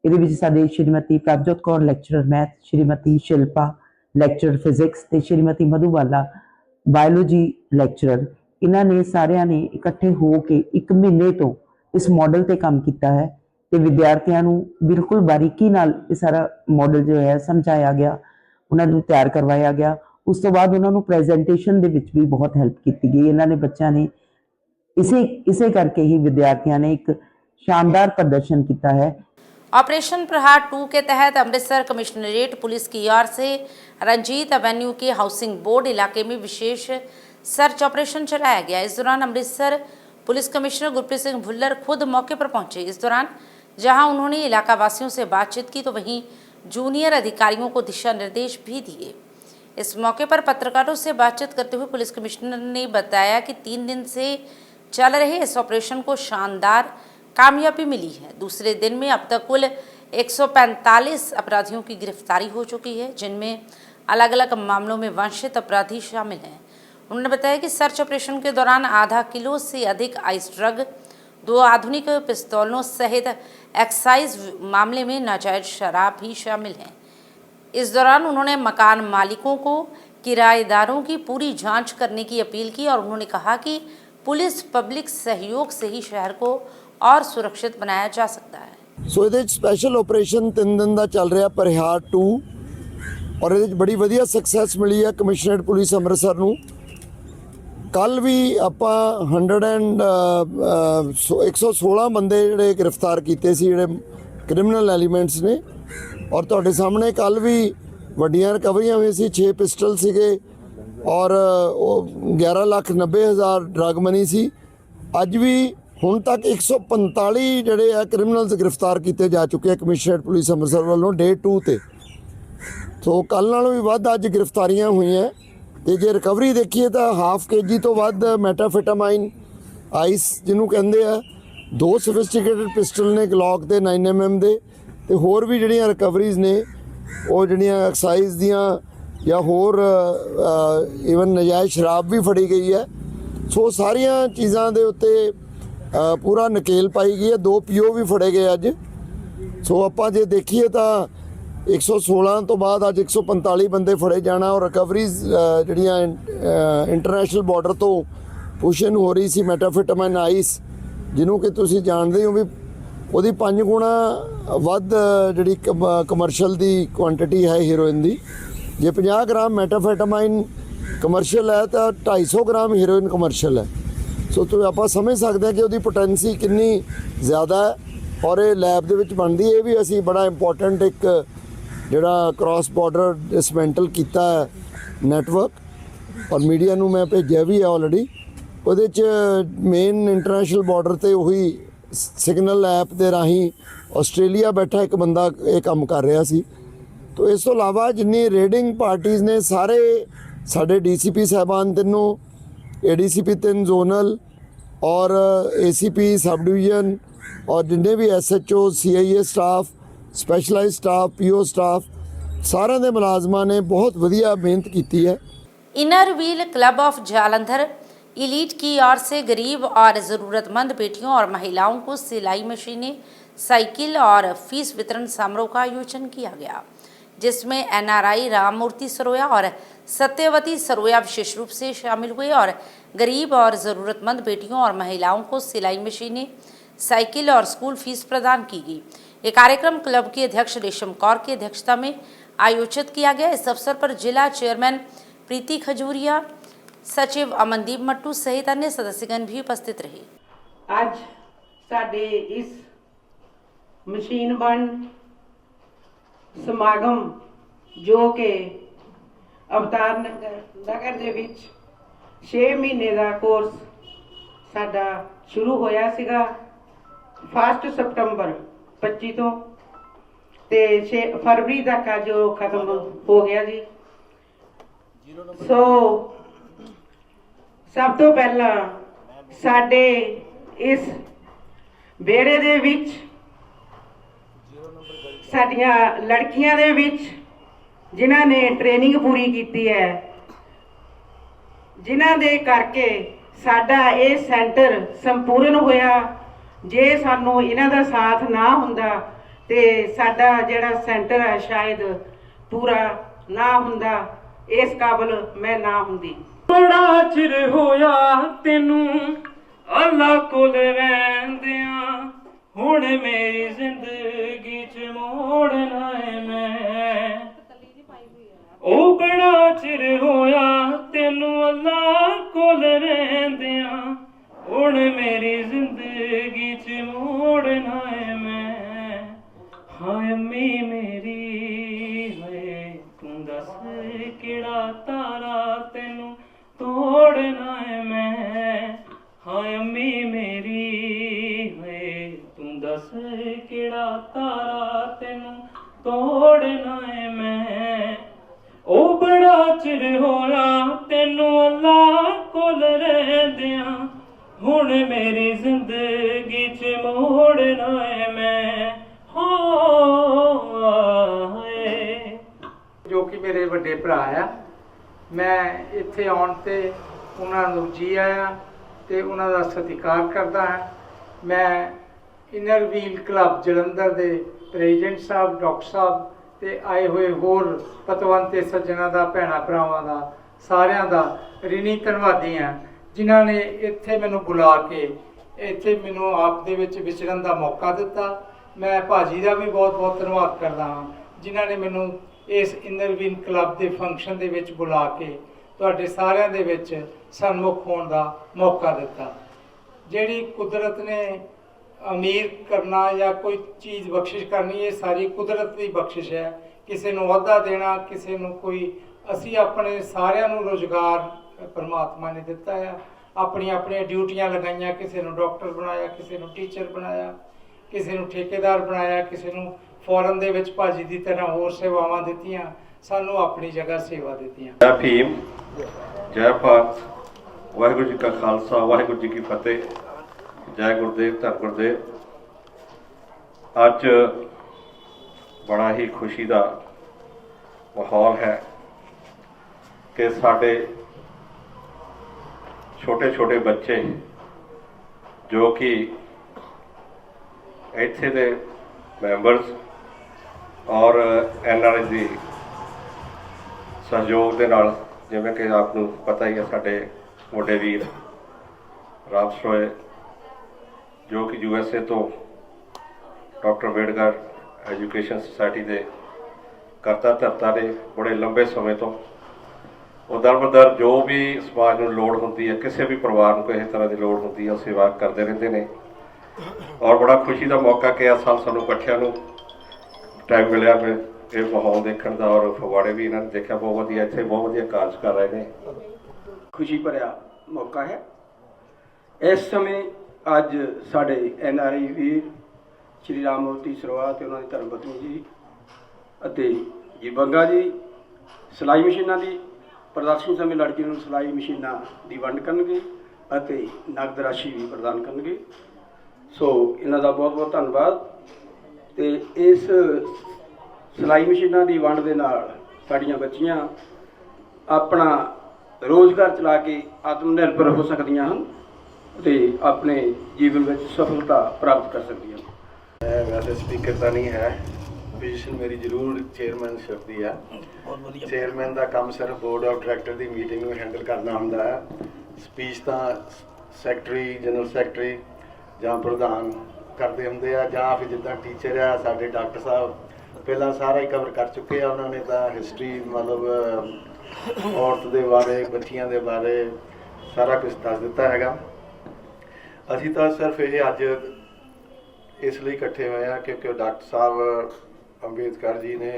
ਇਹਦੇ ਵਿੱਚ ਸਾਡੇ Shrimati Prabhjot Kaur lecturer math, Shrimati Shilpa lecturer physics ਤੇ ਸ਼੍ਰੀਮਤੀ ਮਧੂਬਾਲਾ ਬਾਇਓਲੋਜੀ ਲੈਕਚਰਰ, ਇਹਨਾਂ ਨੇ ਸਾਰਿਆਂ ਨੇ ਇਕੱਠੇ ਹੋ ਕੇ 1 ਮਹੀਨੇ ਤੋਂ ਇਸ ਮਾਡਲ ਤੇ ਕੰਮ ਕੀਤਾ ਹੈ ਤੇ ਵਿਦਿਆਰਥੀਆਂ ਨੂੰ ਬਿਲਕੁਲ ਬਾਰੀਕੀ ਨਾਲ ਇਹ ਸਾਰਾ ਮਾਡਲ ਜੋ ਹੈ ਸਮਝਾਇਆ ਗਿਆ, ਉਹਨਾਂ ਨੂੰ ਤਿਆਰ ਕਰਵਾਇਆ ਗਿਆ। ਉਸ ਤੋਂ ਬਾਅਦ ਉਹਨਾਂ ਨੂੰ ਪ੍ਰੈਜੈਂਟੇਸ਼ਨ ਦੇ ਵਿੱਚ ਵੀ ਬਹੁਤ ਹੈਲਪ ਕੀਤੀ ਗਈ। ਇਹਨਾਂ ਨੇ ਬੱਚਿਆਂ ਨੇ ਇਸੇ ਕਰਕੇ ही विद्यार्थियों ने एक शानदार प्रदर्शन किया है। ऑपरेशन प्रहार 2 के तहत अमृतसर कमिश्नरेट पुलिस की ओर से रंजीत एवेन्यू के हाउसिंग बोर्ड इलाके में विशेष सर्च ऑपरेशन चलाया गया। इस दौरान अमृतसर पुलिस कमिश्नर गुरप्रीत सिंह भुल्लर खुद मौके पर पहुंचे। इस दौरान जहां उन्होंने इलाका वासियों से बातचीत की तो वहीं जूनियर अधिकारियों को दिशा निर्देश भी दिए। इस मौके पर पत्रकारों से बातचीत करते हुए पुलिस कमिश्नर ने बताया कि 3 दिन से चल रहे इस ऑपरेशन को शानदार कामयाबी मिली है। दूसरे दिन में अब तक कुल 145 अपराधियों की गिरफ्तारी हो चुकी है, जिनमें अलग अलग मामलों में वंचित अपराधी शामिल हैं। उन्होंने बताया कि सर्च ऑपरेशन के दौरान आधा किलो से अधिक आइस ड्रग, 2 आधुनिक पिस्तौलों सहित एक्साइज मामले में नाजायज शराब भी शामिल हैं। इस दौरान उन्होंने मकान मालिकों को किराएदारों की पूरी जांच करने की अपील की और उन्होंने कहा कि पुलिस पब्लिक सहयोग से ही शहर को और सुरक्षित बनाया जा सकता है। ਸੋ ਇਹਦੇ ਵਿੱਚ ਸਪੈਸ਼ਲ ਆਪਰੇਸ਼ਨ 3 ਦਿਨ ਦਾ ਚੱਲ ਰਿਹਾ ਪ੍ਰਹਾਰ 2 ਔਰ ਇਹਦੇ ਵਿੱਚ ਬੜੀ ਵਧੀਆ ਸਕਸੈਸ ਮਿਲੀ ਹੈ ਕਮਿਸ਼ਨਰੇਟ ਪੁਲਿਸ ਅੰਮ੍ਰਿਤਸਰ ਨੂੰ। ਕੱਲ ਵੀ ਆਪਾਂ 116 ਬੰਦੇ ਜਿਹੜੇ ਗ੍ਰਿਫਤਾਰ ਕੀਤੇ ਸੀ, ਜਿਹੜੇ ਕ੍ਰਿਮੀਨਲ ਐਲੀਮੈਂਟਸ ਨੇ। ਔਰ ਤੁਹਾਡੇ ਸਾਹਮਣੇ ਕੱਲ ਵੀ ਵੱਡੀਆਂ ਰਿਕਵਰੀਆਂ ਹੋਈਆਂ ਸੀ। 6 ਪਿਸਟਲ ਸੀਗੇ ਔਰ 11,90,000 ਡਰੱਗ ਮਨੀ ਸੀ। ਅੱਜ ਵੀ ਹੁਣ ਤੱਕ 145 ਜਿਹੜੇ ਆ ਕ੍ਰਿਮੀਨਲਸ ਗ੍ਰਿਫਤਾਰ ਕੀਤੇ ਜਾ ਚੁੱਕੇ ਆ ਕਮਿਸ਼ਨਰੇਟ ਪੁਲਿਸ ਅੰਮ੍ਰਿਤਸਰ ਵੱਲੋਂ ਡੇ 2 ਤੇ। ਸੋ ਕੱਲ ਨਾਲੋਂ ਵੀ ਵੱਧ ਅੱਜ ਗ੍ਰਿਫਤਾਰੀਆਂ ਹੋਈਆਂ ਤੇ ਜੇ ਰਿਕਵਰੀ ਦੇਖੀਏ ਤਾਂ ਹਾਫ kg ਤੋਂ ਵੱਧ ਮੈਟਾਫੈਟਾਮਾਈਨ ਆਈਸ ਜਿਹਨੂੰ ਕਹਿੰਦੇ ਆ, 2 ਸੋਫਿਸਟੀਕੇਟਡ ਪਿਸਟਲ ਨੇ ਗਲੌਕ ਦੇ 9mm ਦੇ ਤੇ ਹੋਰ ਵੀ ਜਿਹੜੀਆਂ ਰਿਕਵਰੀਜ਼ ਨੇ ਉਹ ਜਿਹੜੀਆਂ ਐਕਸਾਈਜ਼ ਦੀਆਂ ਜਾਂ ਹੋਰ ਈਵਨ ਨਜਾਇਜ਼ ਸ਼ਰਾਬ ਵੀ ਫੜੀ ਗਈ ਹੈ। ਸੋ ਸਾਰੀਆਂ ਚੀਜ਼ਾਂ ਦੇ ਉੱਤੇ ਪੂਰਾ ਨਕੇਲ ਪਾਈ ਗਈ ਹੈ। 2 PO ਵੀ ਫੜੇ ਗਏ ਅੱਜ। ਸੋ ਆਪਾਂ ਜੇ ਦੇਖੀਏ ਤਾਂ 116 ਤੋਂ ਬਾਅਦ ਅੱਜ 145 ਬੰਦੇ ਫੜੇ ਜਾਣਾ ਔਰ ਰਿਕਵਰੀਜ਼ ਜਿਹੜੀਆਂ ਇੰਟਰਨੈਸ਼ਨਲ ਬਾਰਡਰ ਤੋਂ ਪੁਸ਼ਨ ਹੋ ਰਹੀ ਸੀ ਮੈਟਾਫੈਟਾਮਾਈਨ ਆਈਸ, ਜਿਹਨੂੰ ਕਿ ਤੁਸੀਂ ਜਾਣਦੇ ਹੋ ਵੀ ਉਹਦੀ 5 ਗੁਣਾ ਵੱਧ ਜਿਹੜੀ ਕਮਰਸ਼ੀਅਲ ਦੀ ਕੁਆਂਟੀਟੀ ਹੈ ਹੀਰੋਇਨ ਦੀ। ਜੇ 50 ਗ੍ਰਾਮ ਮੈਟਾਫੈਟਾਮਾਈਨ ਕਮਰਸ਼ੀਅਲ ਹੈ ਤਾਂ 250 ਗ੍ਰਾਮ ਹੀਰੋਇਨ ਕਮਰਸ਼ੀਅਲ ਹੈ। ਸੋ ਤੁਸੀਂ ਆਪਾਂ ਸਮਝ ਸਕਦੇ ਹਾਂ ਕਿ ਉਹਦੀ ਪੋਟੈਂਸੀ ਕਿੰਨੀ ਜ਼ਿਆਦਾ ਹੈ ਔਰ ਇਹ ਲੈਬ ਦੇ ਵਿੱਚ ਬਣਦੀ। ਇਹ ਵੀ ਅਸੀਂ ਬੜਾ ਇੰਪੋਰਟੈਂਟ ਇੱਕ ਜਿਹੜਾ ਕ੍ਰਾਸ ਬਾਰਡਰ ਡਿਸਮੈਂਟਲ ਕੀਤਾ ਨੈਟਵਰਕ ਔਰ ਮੀਡੀਆ ਨੂੰ ਮੈਂ ਭੇਜਿਆ ਵੀ ਹੈ ਆਲਰੇਡੀ। ਉਹਦੇ 'ਚ ਮੇਨ ਇੰਟਰਨੈਸ਼ਨਲ ਬਾਰਡਰ ਤੇ ਉਹੀ ਸਿਗਨਲ ਐਪ ਦੇ ਰਾਹੀਂ ਆਸਟ੍ਰੇਲੀਆ ਬੈਠਾ ਇੱਕ ਬੰਦਾ ਇਹ ਕੰਮ ਕਰ ਰਿਹਾ ਸੀ। ਤੋ ਇਸ ਤੋਂ ਇਲਾਵਾ ਜਿੰਨੀ ਰੇਡਿੰਗ ਪਾਰਟੀਆਂ ਨੇ ਸਾਰੇ ਸਾਡੇ ਡੀਸੀਪੀ ਸਾਹਿਬਾਨ ਤਿੰਨੋਂ, एडीसीपी 3 जोनल और एसीपी सब डिवीजन और जिन्हें भी SHO CIA staff, specialize staff, PO staff सारे दे मुलाजमां ने बहुत वधिया मेहनत की है। Inner wheel club of Jalandhar elite की ओर से गरीब और ज़रूरतमंद बेटियों और महिलाओं को सिलाई मशीनें, साइकिल और फीस वितरण समारोह का आयोजन किया गया, जिसमें NRI राममूर्ति सरोया और सत्यवती सरोया विशेष रूप से शामिल हुए और गरीब और ज़रूरतमंद बेटियों और महिलाओं को सिलाई मशीनें, साइकिल और स्कूल फीस प्रदान की गई। ये कार्यक्रम क्लब के अध्यक्ष रेशम कौर की अध्यक्षता में आयोजित किया गया। इस अवसर पर जिला चेयरमैन प्रीति खजूरिया, सचिव अमनदीप मट्टू सहित अन्य सदस्यगण भी उपस्थित रहे। आज साडे इस मशीन बंड समागम जो कि अवतार नगर दे विच 6 महीने का कोर्स साडा शुरू होया सीगा 1 सितंबर 25 तो ते 6 फरवरी तक जो खत्म हो गया जी। सो सब तो पहला साडे इस बेड़े दे विच साडियां लड़कियां दे विच जिन्हां ने ट्रेनिंग पूरी की है, जिन्हां दे करके साडा ये सेंटर संपूर्ण होया। जे सानू इन्हां दा साथ ना हुंदा ते साडा जिहड़ा सेंटर है शायद पूरा ना हुंदा, इस काबिल मैं ना हुंदी। बड़ा चिर होया तेनू अल्लाह कोल रहिंदियां, हुण मेरी जिंदगी च मोड़ना है मैं। ओ बड़ा चिर होया तेनू अल्लाह कोल रहिंदियां, हुण मेरी जिंदगी च मोड़ना है मैं। हाय अम्मी मेरी है तू दस केड़ा तारा तेनू तोड़ना है मैं। हाय अम्मी मेरी है तू दस केड़ा तारा तेनू तोड़ना है मैं। ओ बड़ा चिर होया तेनू अल्लाह कोल रहिंदियां, हुण मेरी जिंदगी च मोड़ना है मैं। हो जो कि मेरे ਵੱਡੇ ਭਰਾ ਆ, ਮੈਂ ਇੱਥੇ ਆਉਣ ਤੇ ਉਹਨਾਂ ਨੂੰ ਜੀ ਆਇਆ ਤੇ ਉਹਨਾਂ ਦਾ ਸਤਿਕਾਰ ਕਰਦਾ ਹਾਂ। ਮੈਂ ਇਨਰ ਵੀਲ ਕਲੱਬ ਜਲੰਧਰ ਦੇ ਪ੍ਰੈਜ਼ੀਡੈਂਟ ਸਾਹਿਬ, ਡਾਕਟਰ ਸਾਹਿਬ ਤੇ ਆਏ ਹੋਏ ਹੋਰ ਪਤਵੰਤ ਤੇ ਸੱਜਣਾਂ ਦਾ, ਭੈਣਾਂ ਭਰਾਵਾਂ ਦਾ, ਸਾਰਿਆਂ ਦਾ ਰਿਣੀ ਧੰਨਵਾਦੀ ਹਾਂ, ਜਿਨ੍ਹਾਂ ਨੇ ਇੱਥੇ ਮੈਨੂੰ ਬੁਲਾ ਕੇ ਇੱਥੇ ਮੈਨੂੰ ਆਪ ਦੇ ਵਿੱਚ ਵਿਚਰਨ ਦਾ ਮੌਕਾ ਦਿੱਤਾ। ਮੈਂ ਭਾਜੀ ਦਾ ਵੀ ਬਹੁਤ ਬਹੁਤ ਧੰਨਵਾਦ ਕਰਦਾ ਹਾਂ, ਜਿਨ੍ਹਾਂ ਨੇ ਮੈਨੂੰ ਇਸ ਇਨਰ ਵੀਲ ਕਲੱਬ ਦੇ ਫੰਕਸ਼ਨ ਦੇ ਵਿੱਚ ਬੁਲਾ ਕੇ ਤੁਹਾਡੇ ਸਾਰਿਆਂ ਦੇ ਵਿੱਚ ਸਨਮੁਖ ਹੋਣ ਦਾ ਮੌਕਾ ਦਿੱਤਾ। ਜਿਹੜੀ ਕੁਦਰਤ ਨੇ ਅਮੀਰ ਕਰਨਾ ਜਾਂ ਕੋਈ ਚੀਜ਼ ਬਖਸ਼ਿਸ਼ ਕਰਨੀ, ਇਹ ਸਾਰੀ ਕੁਦਰਤ ਦੀ ਬਖਸ਼ਿਸ਼ ਹੈ। ਕਿਸੇ ਨੂੰ ਅਹੁਦਾ ਦੇਣਾ, ਕਿਸੇ ਨੂੰ ਕੋਈ, ਅਸੀਂ ਆਪਣੇ ਸਾਰਿਆਂ ਨੂੰ ਰੁਜ਼ਗਾਰ ਪਰਮਾਤਮਾ ਨੇ ਦਿੱਤਾ ਆ, ਆਪਣੀਆਂ ਆਪਣੀਆਂ ਡਿਊਟੀਆਂ ਲਗਾਈਆਂ। ਕਿਸੇ ਨੂੰ ਡਾਕਟਰ ਬਣਾਇਆ, ਕਿਸੇ ਨੂੰ ਟੀਚਰ ਬਣਾਇਆ, ਕਿਸੇ ਨੂੰ ਠੇਕੇਦਾਰ ਬਣਾਇਆ, ਕਿਸੇ ਨੂੰ ਫੌਰਨ ਦੇ ਵਿੱਚ ਭਾਜੀ ਦੀ ਤਰ੍ਹਾਂ ਹੋਰ ਸੇਵਾਵਾਂ ਦਿੱਤੀਆਂ, ਸਾਨੂੰ ਆਪਣੀ ਜਗ੍ਹਾ ਸੇਵਾ ਦਿੱਤੀਆਂ। ਜੈ ਭੀਮ, ਜੈ ਭਾਰਤ, ਵਾਹਿਗੁਰੂ ਜੀ ਕਾ ਖਾਲਸਾ, ਵਾਹਿਗੁਰੂ ਜੀ ਕੀ ਫਤਿਹ। ਜੈ ਗੁਰਦੇਵ, ਧੰਨ ਗੁਰਦੇਵ। ਅੱਜ ਬੜਾ ਹੀ ਖੁਸ਼ੀ ਦਾ ਮਾਹੌਲ ਹੈ ਕਿ ਸਾਡੇ ਛੋਟੇ ਛੋਟੇ ਬੱਚੇ ਜੋ ਕਿ ਇੱਥੇ ਦੇ ਮੈਂਬਰਸ ਔਰ NRI ਦੀ ਸਹਿਯੋਗ ਦੇ ਨਾਲ, ਜਿਵੇਂ ਕਿ ਆਪ ਨੂੰ ਪਤਾ ਹੀ ਹੈ, ਸਾਡੇ ਵੱਡੇ ਵੀਰ ਰਾਮ ਸਰੋਏ ਜੋ ਕਿ USA ਤੋਂ ਡਾਕਟਰ ਅੰਬੇਡਕਰ ਐਜੂਕੇਸ਼ਨ ਸੁਸਾਇਟੀ ਦੇ ਕਰਤਾ ਧਰਤਾ ਨੇ ਬੜੇ ਲੰਬੇ ਸਮੇਂ ਤੋਂ। ਉਹ ਦਰ ਜੋ ਵੀ ਸਮਾਜ ਨੂੰ ਲੋੜ ਹੁੰਦੀ ਹੈ, ਕਿਸੇ ਵੀ ਪਰਿਵਾਰ ਨੂੰ ਕਿਸੇ ਤਰ੍ਹਾਂ ਦੀ ਲੋੜ ਹੁੰਦੀ ਹੈ, ਉਹ ਸੇਵਾ ਕਰਦੇ ਰਹਿੰਦੇ ਨੇ। ਔਰ ਬੜਾ ਖੁਸ਼ੀ ਦਾ ਮੌਕਾ ਕਿ ਇਸ ਸਾਲ ਸਾਨੂੰ ਇਕੱਠਿਆਂ ਨੂੰ ਟਾਈਮ ਮਿਲਿਆ ਫਿਰ ਇਹ ਮਾਹੌਲ ਦੇਖਣ ਦਾ, ਔਰ ਫਗਵਾੜੇ ਵੀ ਇਹਨਾਂ ਨੇ ਦੇਖਿਆ, ਬਹੁਤ ਵਧੀਆ, ਇੱਥੇ ਬਹੁਤ ਵਧੀਆ ਕਾਰਜ ਕਰ ਰਹੇ ਨੇ। ਖੁਸ਼ੀ ਭਰਿਆ ਮੌਕਾ ਹੈ ਇਸ ਸਮੇਂ ਅੱਜ ਸਾਡੇ NRI ਵੀਰ ਸ਼੍ਰੀ ਰਾਮ ਮੂਰਤੀ ਸਰੋਆ ਤੇ ਉਹਨਾਂ ਦੀ ਧਰਮ ਪਤਨੀ ਜੀ ਅਤੇ ਜੀ ਬੰਗਾ ਜੀ ਸਿਲਾਈ ਮਸ਼ੀਨਾਂ ਦੀ ਪ੍ਰਦਰਸ਼ਨੀ ਸਮੇਂ ਲੜਕੀਆਂ ਨੂੰ ਸਿਲਾਈ ਮਸ਼ੀਨਾਂ ਦੀ ਵੰਡ ਕਰਨਗੇ ਅਤੇ ਨਗਦ ਰਾਸ਼ੀ ਵੀ ਪ੍ਰਦਾਨ ਕਰਨਗੇ। ਸੋ ਇਹਨਾਂ ਦਾ ਬਹੁਤ ਬਹੁਤ ਧੰਨਵਾਦ। ਤੇ ਇਸ ਸਿਲਾਈ ਮਸ਼ੀਨਾਂ ਦੀ ਵੰਡ ਦੇ ਨਾਲ ਸਾਡੀਆਂ ਬੱਚੀਆਂ ਆਪਣਾ ਰੋਜ਼ਗਾਰ ਚਲਾ ਕੇ ਆਤਮ ਨਿਰਭਰ ਹੋ ਸਕਦੀਆਂ ਹਨ ਤੇ ਆਪਣੇ ਜੀਵਨ ਵਿੱਚ ਸਫਲਤਾ ਪ੍ਰਾਪਤ ਕਰ ਸਕਦੀਆਂ ਹਨ। ਵੈਸੇ ਸਪੀਕਰ ਤਾਂ ਨਹੀਂ ਹੈ, ਪੋਜੀਸ਼ਨ ਮੇਰੀ ਜ਼ਰੂਰ ਚੇਅਰਮੈਨਸ਼ਿਪ ਦੀ ਹੈ। ਚੇਅਰਮੈਨ ਦਾ ਕੰਮ ਸਿਰਫ board of director the meeting ਨੂੰ ਹੈਂਡਲ ਕਰਨਾ ਹੁੰਦਾ ਹੈ। ਸਪੀਚ ਤਾਂ ਸੈਕਟਰੀ, ਜਨਰਲ ਸੈਕਟਰੀ ਜਾਂ ਪ੍ਰਧਾਨ ਕਰਦੇ ਹੁੰਦੇ ਆ, ਜਾਂ ਫਿਰ ਜਿੱਦਾਂ ਟੀਚਰ ਆ ਸਾਡੇ ਡਾਕਟਰ ਸਾਹਿਬ ਪਹਿਲਾਂ ਸਾਰਾ ਹੀ ਕਵਰ ਕਰ ਚੁੱਕੇ ਆ। ਉਹਨਾਂ ਨੇ ਤਾਂ ਹਿਸਟਰੀ ਮਤਲਬ ਔਰਤ ਦੇ ਬਾਰੇ, ਬੱਚੀਆਂ ਦੇ ਬਾਰੇ ਸਾਰਾ ਕੁਝ ਦੱਸ ਦਿੱਤਾ ਹੈਗਾ। ਅਸੀਂ ਤਾਂ ਸਿਰਫ ਇਹ ਅੱਜ ਇਸ ਲਈ ਇਕੱਠੇ ਹੋਏ ਆ ਕਿਉਂਕਿ ਡਾਕਟਰ ਸਾਹਿਬ ਅੰਬੇਦਕਰ ਜੀ ਨੇ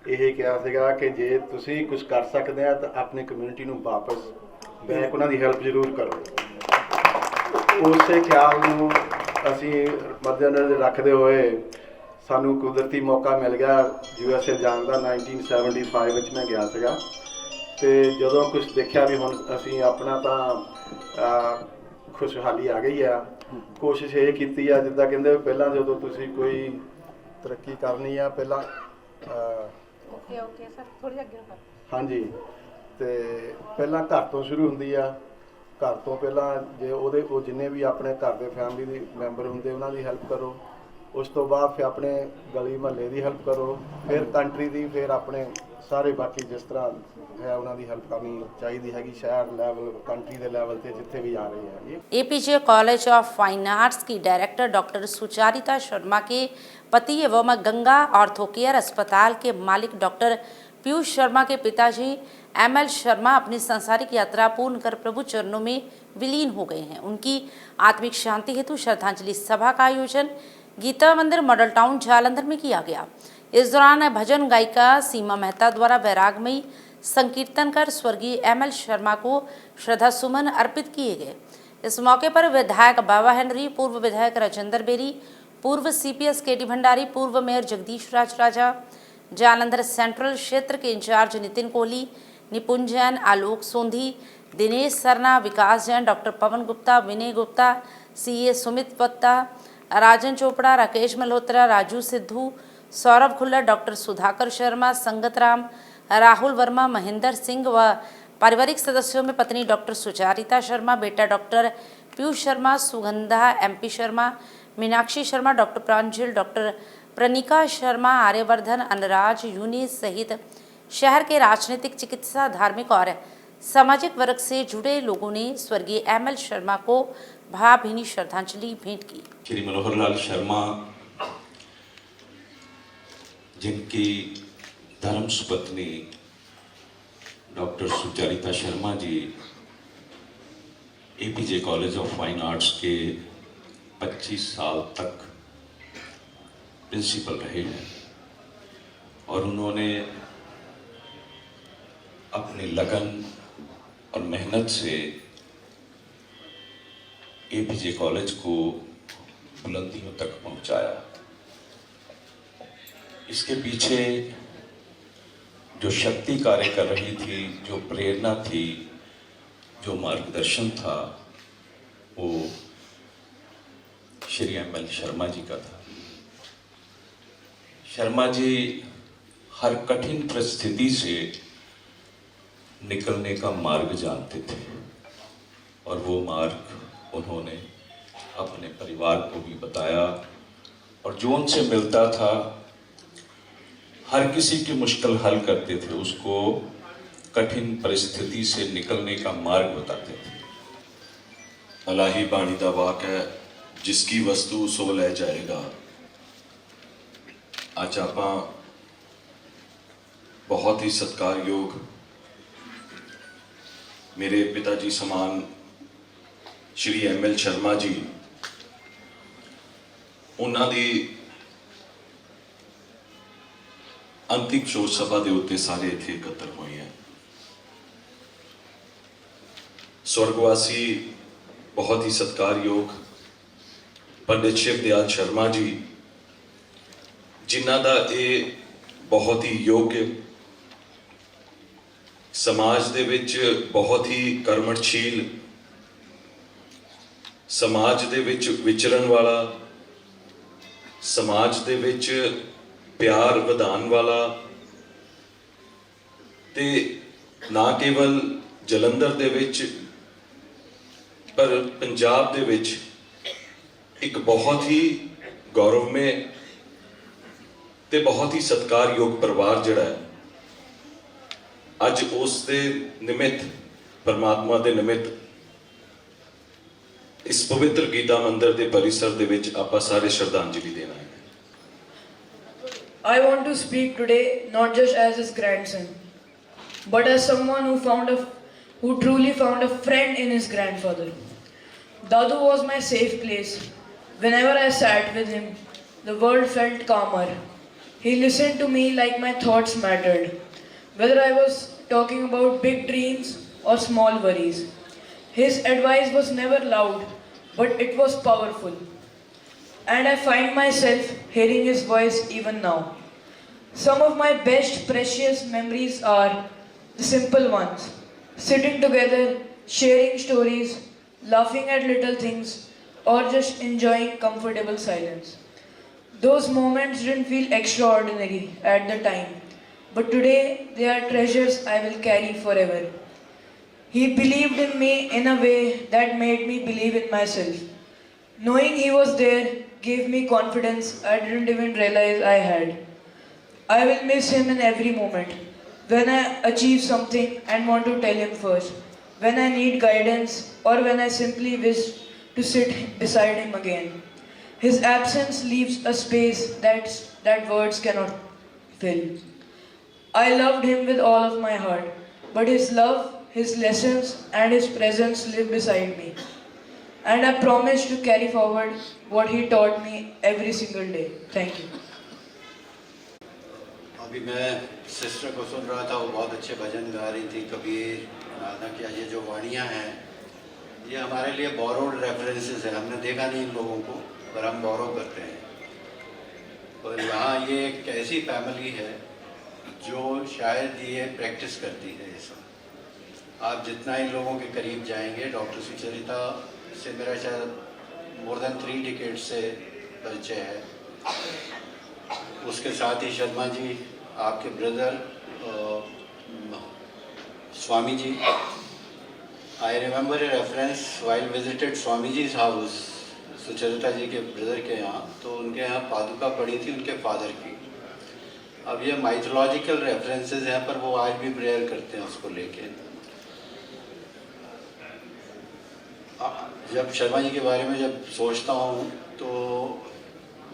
ਇਹ ਕਿਹਾ ਸੀਗਾ ਕਿ ਜੇ ਤੁਸੀਂ ਕੁਝ ਕਰ ਸਕਦੇ ਆ ਤਾਂ ਆਪਣੀ ਕਮਿਊਨਿਟੀ ਨੂੰ ਵਾਪਸ ਬੈਕ ਉਹਨਾਂ ਦੀ ਹੈਲਪ ਜ਼ਰੂਰ ਕਰੋ। ਉਸੇ ਖਿਆਲ ਨੂੰ ਅਸੀਂ ਮੱਦੇਨਜ਼ਰ ਰੱਖਦੇ ਹੋਏ ਸਾਨੂੰ ਕੁਦਰਤੀ ਮੌਕਾ ਮਿਲ ਗਿਆ USA ਜਾਣ ਦਾ। 1975 ਵਿੱਚ ਮੈਂ ਗਿਆ ਸੀਗਾ ਤੇ ਜਦੋਂ ਕੁਝ ਦੇਖਿਆ ਵੀ ਹੁਣ ਅਸੀਂ ਆਪਣਾ ਤਾਂ ਖੁਸ਼ਹਾਲੀ ਆ ਗਈ ਆ, ਕੋਸ਼ਿਸ਼ ਇਹ ਕੀਤੀ ਆ ਜਿੱਦਾਂ ਕਹਿੰਦੇ ਪਹਿਲਾਂ ਜਦੋਂ ਤੁਸੀਂ ਕੋਈ ਤਰੱਕੀ ਕਰਨੀ ਆ ਪਹਿਲਾਂ ਓਕੇ ਸਰ ਥੋੜੀ ਅੱਗੇ ਕਰ। ਹਾਂਜੀ, ਤੇ ਪਹਿਲਾਂ ਘਰ ਤੋਂ ਸ਼ੁਰੂ ਹੁੰਦੀ ਆ। ਘਰ ਤੋਂ ਪਹਿਲਾਂ ਜੇ ਉਹ ਜਿੰਨੇ ਵੀ ਆਪਣੇ ਘਰ ਦੇ ਫੈਮਿਲੀ ਦੇ ਮੈਂਬਰ ਹੁੰਦੇ ਉਹਨਾਂ ਦੀ ਹੈਲਪ ਕਰੋ, ਉਸ ਤੋਂ ਬਾਅਦ ਫਿਰ ਆਪਣੇ ਗਲੀ ਮਹੱਲੇ ਦੀ ਹੈਲਪ ਕਰੋ, ਫਿਰ ਕੰਟਰੀ ਦੀ, ਫਿਰ ਆਪਣੇ ਸਾਰੇ ਬਾਕੀ ਜਿਸ ਤਰ੍ਹਾਂ ਹੈ ਉਹਨਾਂ ਦੀ ਹੈਲਪ ਕਰਨੀ ਚਾਹੀਦੀ ਹੈਗੀ, शहर लेवल, कंट्री के लेवल पे जिथे भी आ रही है। APJ college of fine arts की डायरेक्टर डॉक्टर सुचारिता शर्मा के पति एवं गंगा ऑर्थोकेयर अस्पताल के मालिक डॉक्टर पीयूष शर्मा के पिताजी ML शर्मा अपनी सांसारिक यात्रा पूर्ण कर प्रभु चरणों में विलीन हो गए हैं। उनकी आत्मिक शांति हेतु श्रद्धांजलि सभा का आयोजन गीता मंदिर मॉडल टाउन जालंधर में किया गया। इस दौरान भजन गायिका सीमा मेहता द्वारा वैरागमयी संकीर्तन कर स्वर्गीय ML शर्मा को श्रद्धा सुमन अर्पित किए गए। इस मौके पर विधायक बाबा हेनरी, पूर्व विधायक राजेंद्र बेरी, पूर्व CPS KT भंडारी, पूर्व मेयर जगदीश राज राजा, जालंधर सेंट्रल क्षेत्र के इंचार्ज नितिन कोहली, निपुण जैन, आलोक सोंधी, दिनेश सरना, विकास जैन, डॉक्टर पवन गुप्ता, विनय गुप्ता, CA सुमित पत्ता, राजन चोपड़ा, राकेश मल्होत्रा, राजू सिद्धू, सौरभ खुल्लर, डॉक्टर सुधाकर शर्मा, संगत राम, राहुल वर्मा, महेंद्र सिंह व पारिवारिक सदस्यों में पत्नी डॉक्टर सुचारिता शर्मा, बेटा doctor Piyush Sharma, Sugandha MP Sharma, Meenakshi Sharma, doctor Pranjal, doctor Pranika Sharma, Aryavardhan, Anraj, Yunis सहित शहर के राजनीतिक, चिकित्सा, धार्मिक और सामाजिक वर्ग से जुड़े लोगों ने स्वर्गीय ML शर्मा को भावभीनी श्रद्धांजलि भेंट की। श्री मनोहर लाल शर्मा जिनकी धर्म सुपत्नी doctor Sucharita Sharma ji APJ college of fine arts के 25 साल तक प्रिंसिपल रहे हैं और उन्होंने अपनी लगन और मेहनत से APJ कॉलेज को बुलंदियों तक पहुंचाया। इसके पीछे जो शक्ति कार्य कर रही थी, जो प्रेरणा थी, जो मार्गदर्शन था, वो श्री ML शर्मा जी का था। शर्मा जी हर कठिन परिस्थिति से निकलने का मार्ग जानते थे और वो मार्ग उन्होंने अपने परिवार को भी बताया और जो उनसे मिलता था हर किसी की मुश्किल हल करते थे, उसको कठिन परिस्थिति से निकलने का मार्ग बताते थे। अलाही बाणी दा वाक है, जिसकी वस्तु सो ले जाएगा। आज आप बहुत ही सत्कारयोग मेरे पिताजी समान श्री ML शर्मा जी, उन्हां दी अंतिम शोक सभा के उत्ते सारे इत्थे एकत्र हुए हैं। स्वर्गवासी बहुत ही सत्कारयोग पंडित शिवदयाल शर्मा जी, जिन्हां दा ये बहुत ही योग्य, समाज दे विच बहुत ही कर्मठशील, समाज दे विच विचरण वाला, समाज दे विच प्यार वधान वाला, ते ना केवल जलंधर दे विच पर पंजाब दे विच एक बहुत ही गौरवमय ते बहुत ही सत्कारयोग परिवार जिहड़ा है, अज उस दे निमित्त, परमात्मा दे निमित्त इस पवित्र गीता मंदिर के परिसर दे विच आपां सारे श्रद्धांजलि देना है। I want to speak today not just as his grandson, but as someone who truly found a friend in his grandfather. Dadu was my safe place. Whenever I sat with him, the world felt calmer. He listened to me like my thoughts mattered, whether I was talking about big dreams or small worries. His advice was never loud, but it was powerful. And I find myself hearing his voice even now. Some of my best precious memories are the simple ones. Sitting together, sharing stories, laughing at little things, or just enjoying comfortable silence. Those moments didn't feel extraordinary at the time, but today they are treasures I will carry forever. He believed in me in a way that made me believe in myself. Knowing he was there gave me confidence I didn't even realize I had. I will miss him in every moment. When I achieve something and want to tell him first. When I need guidance or when I simply wish to sit beside him again. His absence leaves a space that words cannot fill. I loved him with all of my heart, but his love, his lessons and his presence live beside me. And I promise to carry forward what he taught me every single day. Thank you. अभी मैं sister को सुन रहा था, वो बहुत अच्छे भजन गा रही थी, कबीर, राधा की। ये जो वाणियाँ हैं ये हमारे लिए बोरोड रेफरेंसेस है, हमने देखा नहीं इन लोगों को पर हम बोरो करते हैं। और यहाँ ये एक ऐसी फैमिली है जो शायद ये प्रैक्टिस करती है ये सब। आप जितना इन लोगों के करीब जाएंगे, डॉक्टर सुचरिता से मेरा शायद मोर देन 3 डिकेड से परिचय है। उसके साथ ही शर्मा जी, आपके brother Swami ji. I remember a reference while visited Swami ji house, Sucharita ji के ब्रदर के यहाँ, तो उनके यहाँ पादुका पड़ी थी उनके फादर की। अब ये माइथोलॉजिकल रेफरेंसेस हैं पर वो आज भी प्रेयर करते हैं उसको लेके। जब शर्मा जी के बारे में जब सोचता हूँ तो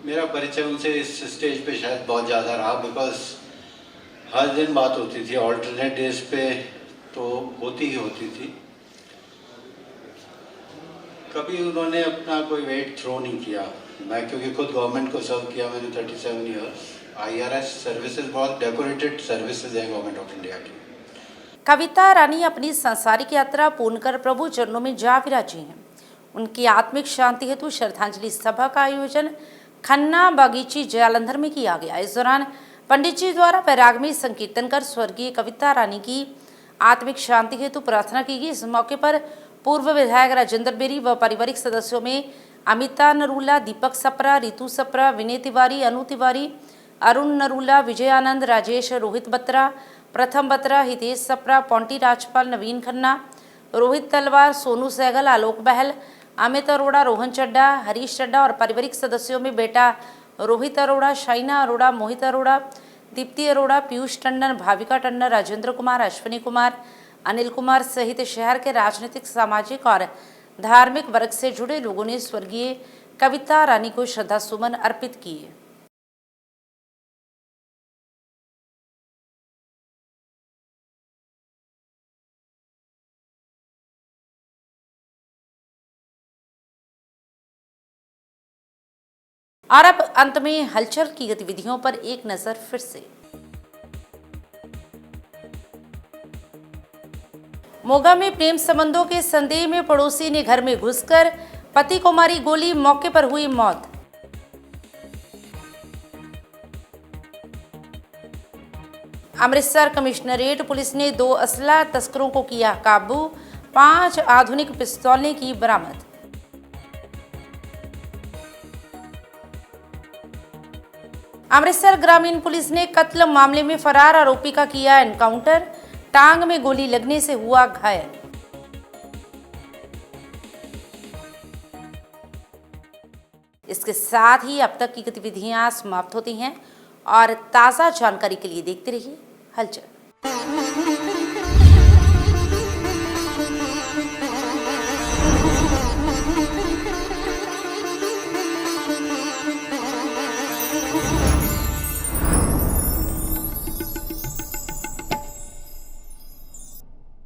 मेरा परिचय उनसे इस स्टेज पे शायद बहुत ज़्यादा रहा, बिकॉज हर दिन बात होती थी, ऑल्टरनेट डेज पे तो होती ही होती थी। कभी उन्होंने अपना कोई वेट थ्रो नहीं किया। मैं क्योंकि खुद गवर्नमेंट को सर्व किया मैंने 37 ईयर्स। IRS सर्विसेज बहुत डेकोरेटेड सर्विसेज हैं गवर्नमेंट ऑफ इंडिया की। कविता रानी अपनी सांसारिक यात्रा पूर्ण कर प्रभु चरणों में जा विराजी हैं। उनकी आत्मिक शांति हेतु श्रद्धांजलि सभा का आयोजन खन्ना बागीची जालंधर में किया गया। इस दौरान पंडित जी द्वारा वैराग्य संकीर्तन कर स्वर्गीय कविता रानी की आत्मिक शांति हेतु प्रार्थना की गई। इस मौके पर पूर्व विधायक राजेंद्र बेरी व पारिवारिक सदस्यों में अमिता नरूला, दीपक सप्रा, रितु सप्रा, विनय तिवारी, अनु तिवारी, अरुण नरूला, विजय आनंद, राजेश, रोहित बत्रा, प्रथम बत्रा, हितेश सप्रा, पौंटी राजपाल, नवीन खन्ना, रोहित तलवार, सोनू सहगल, आलोक बहल, अमित अरोड़ा, रोहन चड्डा, हरीश चड्डा और पारिवारिक सदस्यों में बेटा रोहित अरोड़ा, शाइना अरोड़ा, मोहित अरोड़ा, दीप्ति अरोड़ा, पीयूष टंडन, भाविका टंडन, राजेंद्र कुमार, अश्विनी कुमार, अनिल कुमार सहित शहर के राजनीतिक, सामाजिक और धार्मिक वर्ग से जुड़े लोगों ने स्वर्गीय कविता रानी को श्रद्धा सुमन अर्पित किए। और अब अंत में हलचल की गतिविधियों पर एक नजर फिर से। मोगा में प्रेम संबंधों के संदेह में पड़ोसी ने घर में घुसकर पति को मारी गोली, मौके पर हुई मौत। अमृतसर कमिश्नरेट पुलिस ने 2 असला तस्करों को किया काबू, 5 आधुनिक पिस्तौलें की बरामद। अमृतसर ग्रामीण पुलिस ने कत्ल मामले में फरार आरोपी का किया एनकाउंटर, टांग में गोली लगने से हुआ घायल। इसके साथ ही अब तक की गतिविधियां समाप्त होती हैं और ताज़ा जानकारी के लिए देखते रहिए हलचल।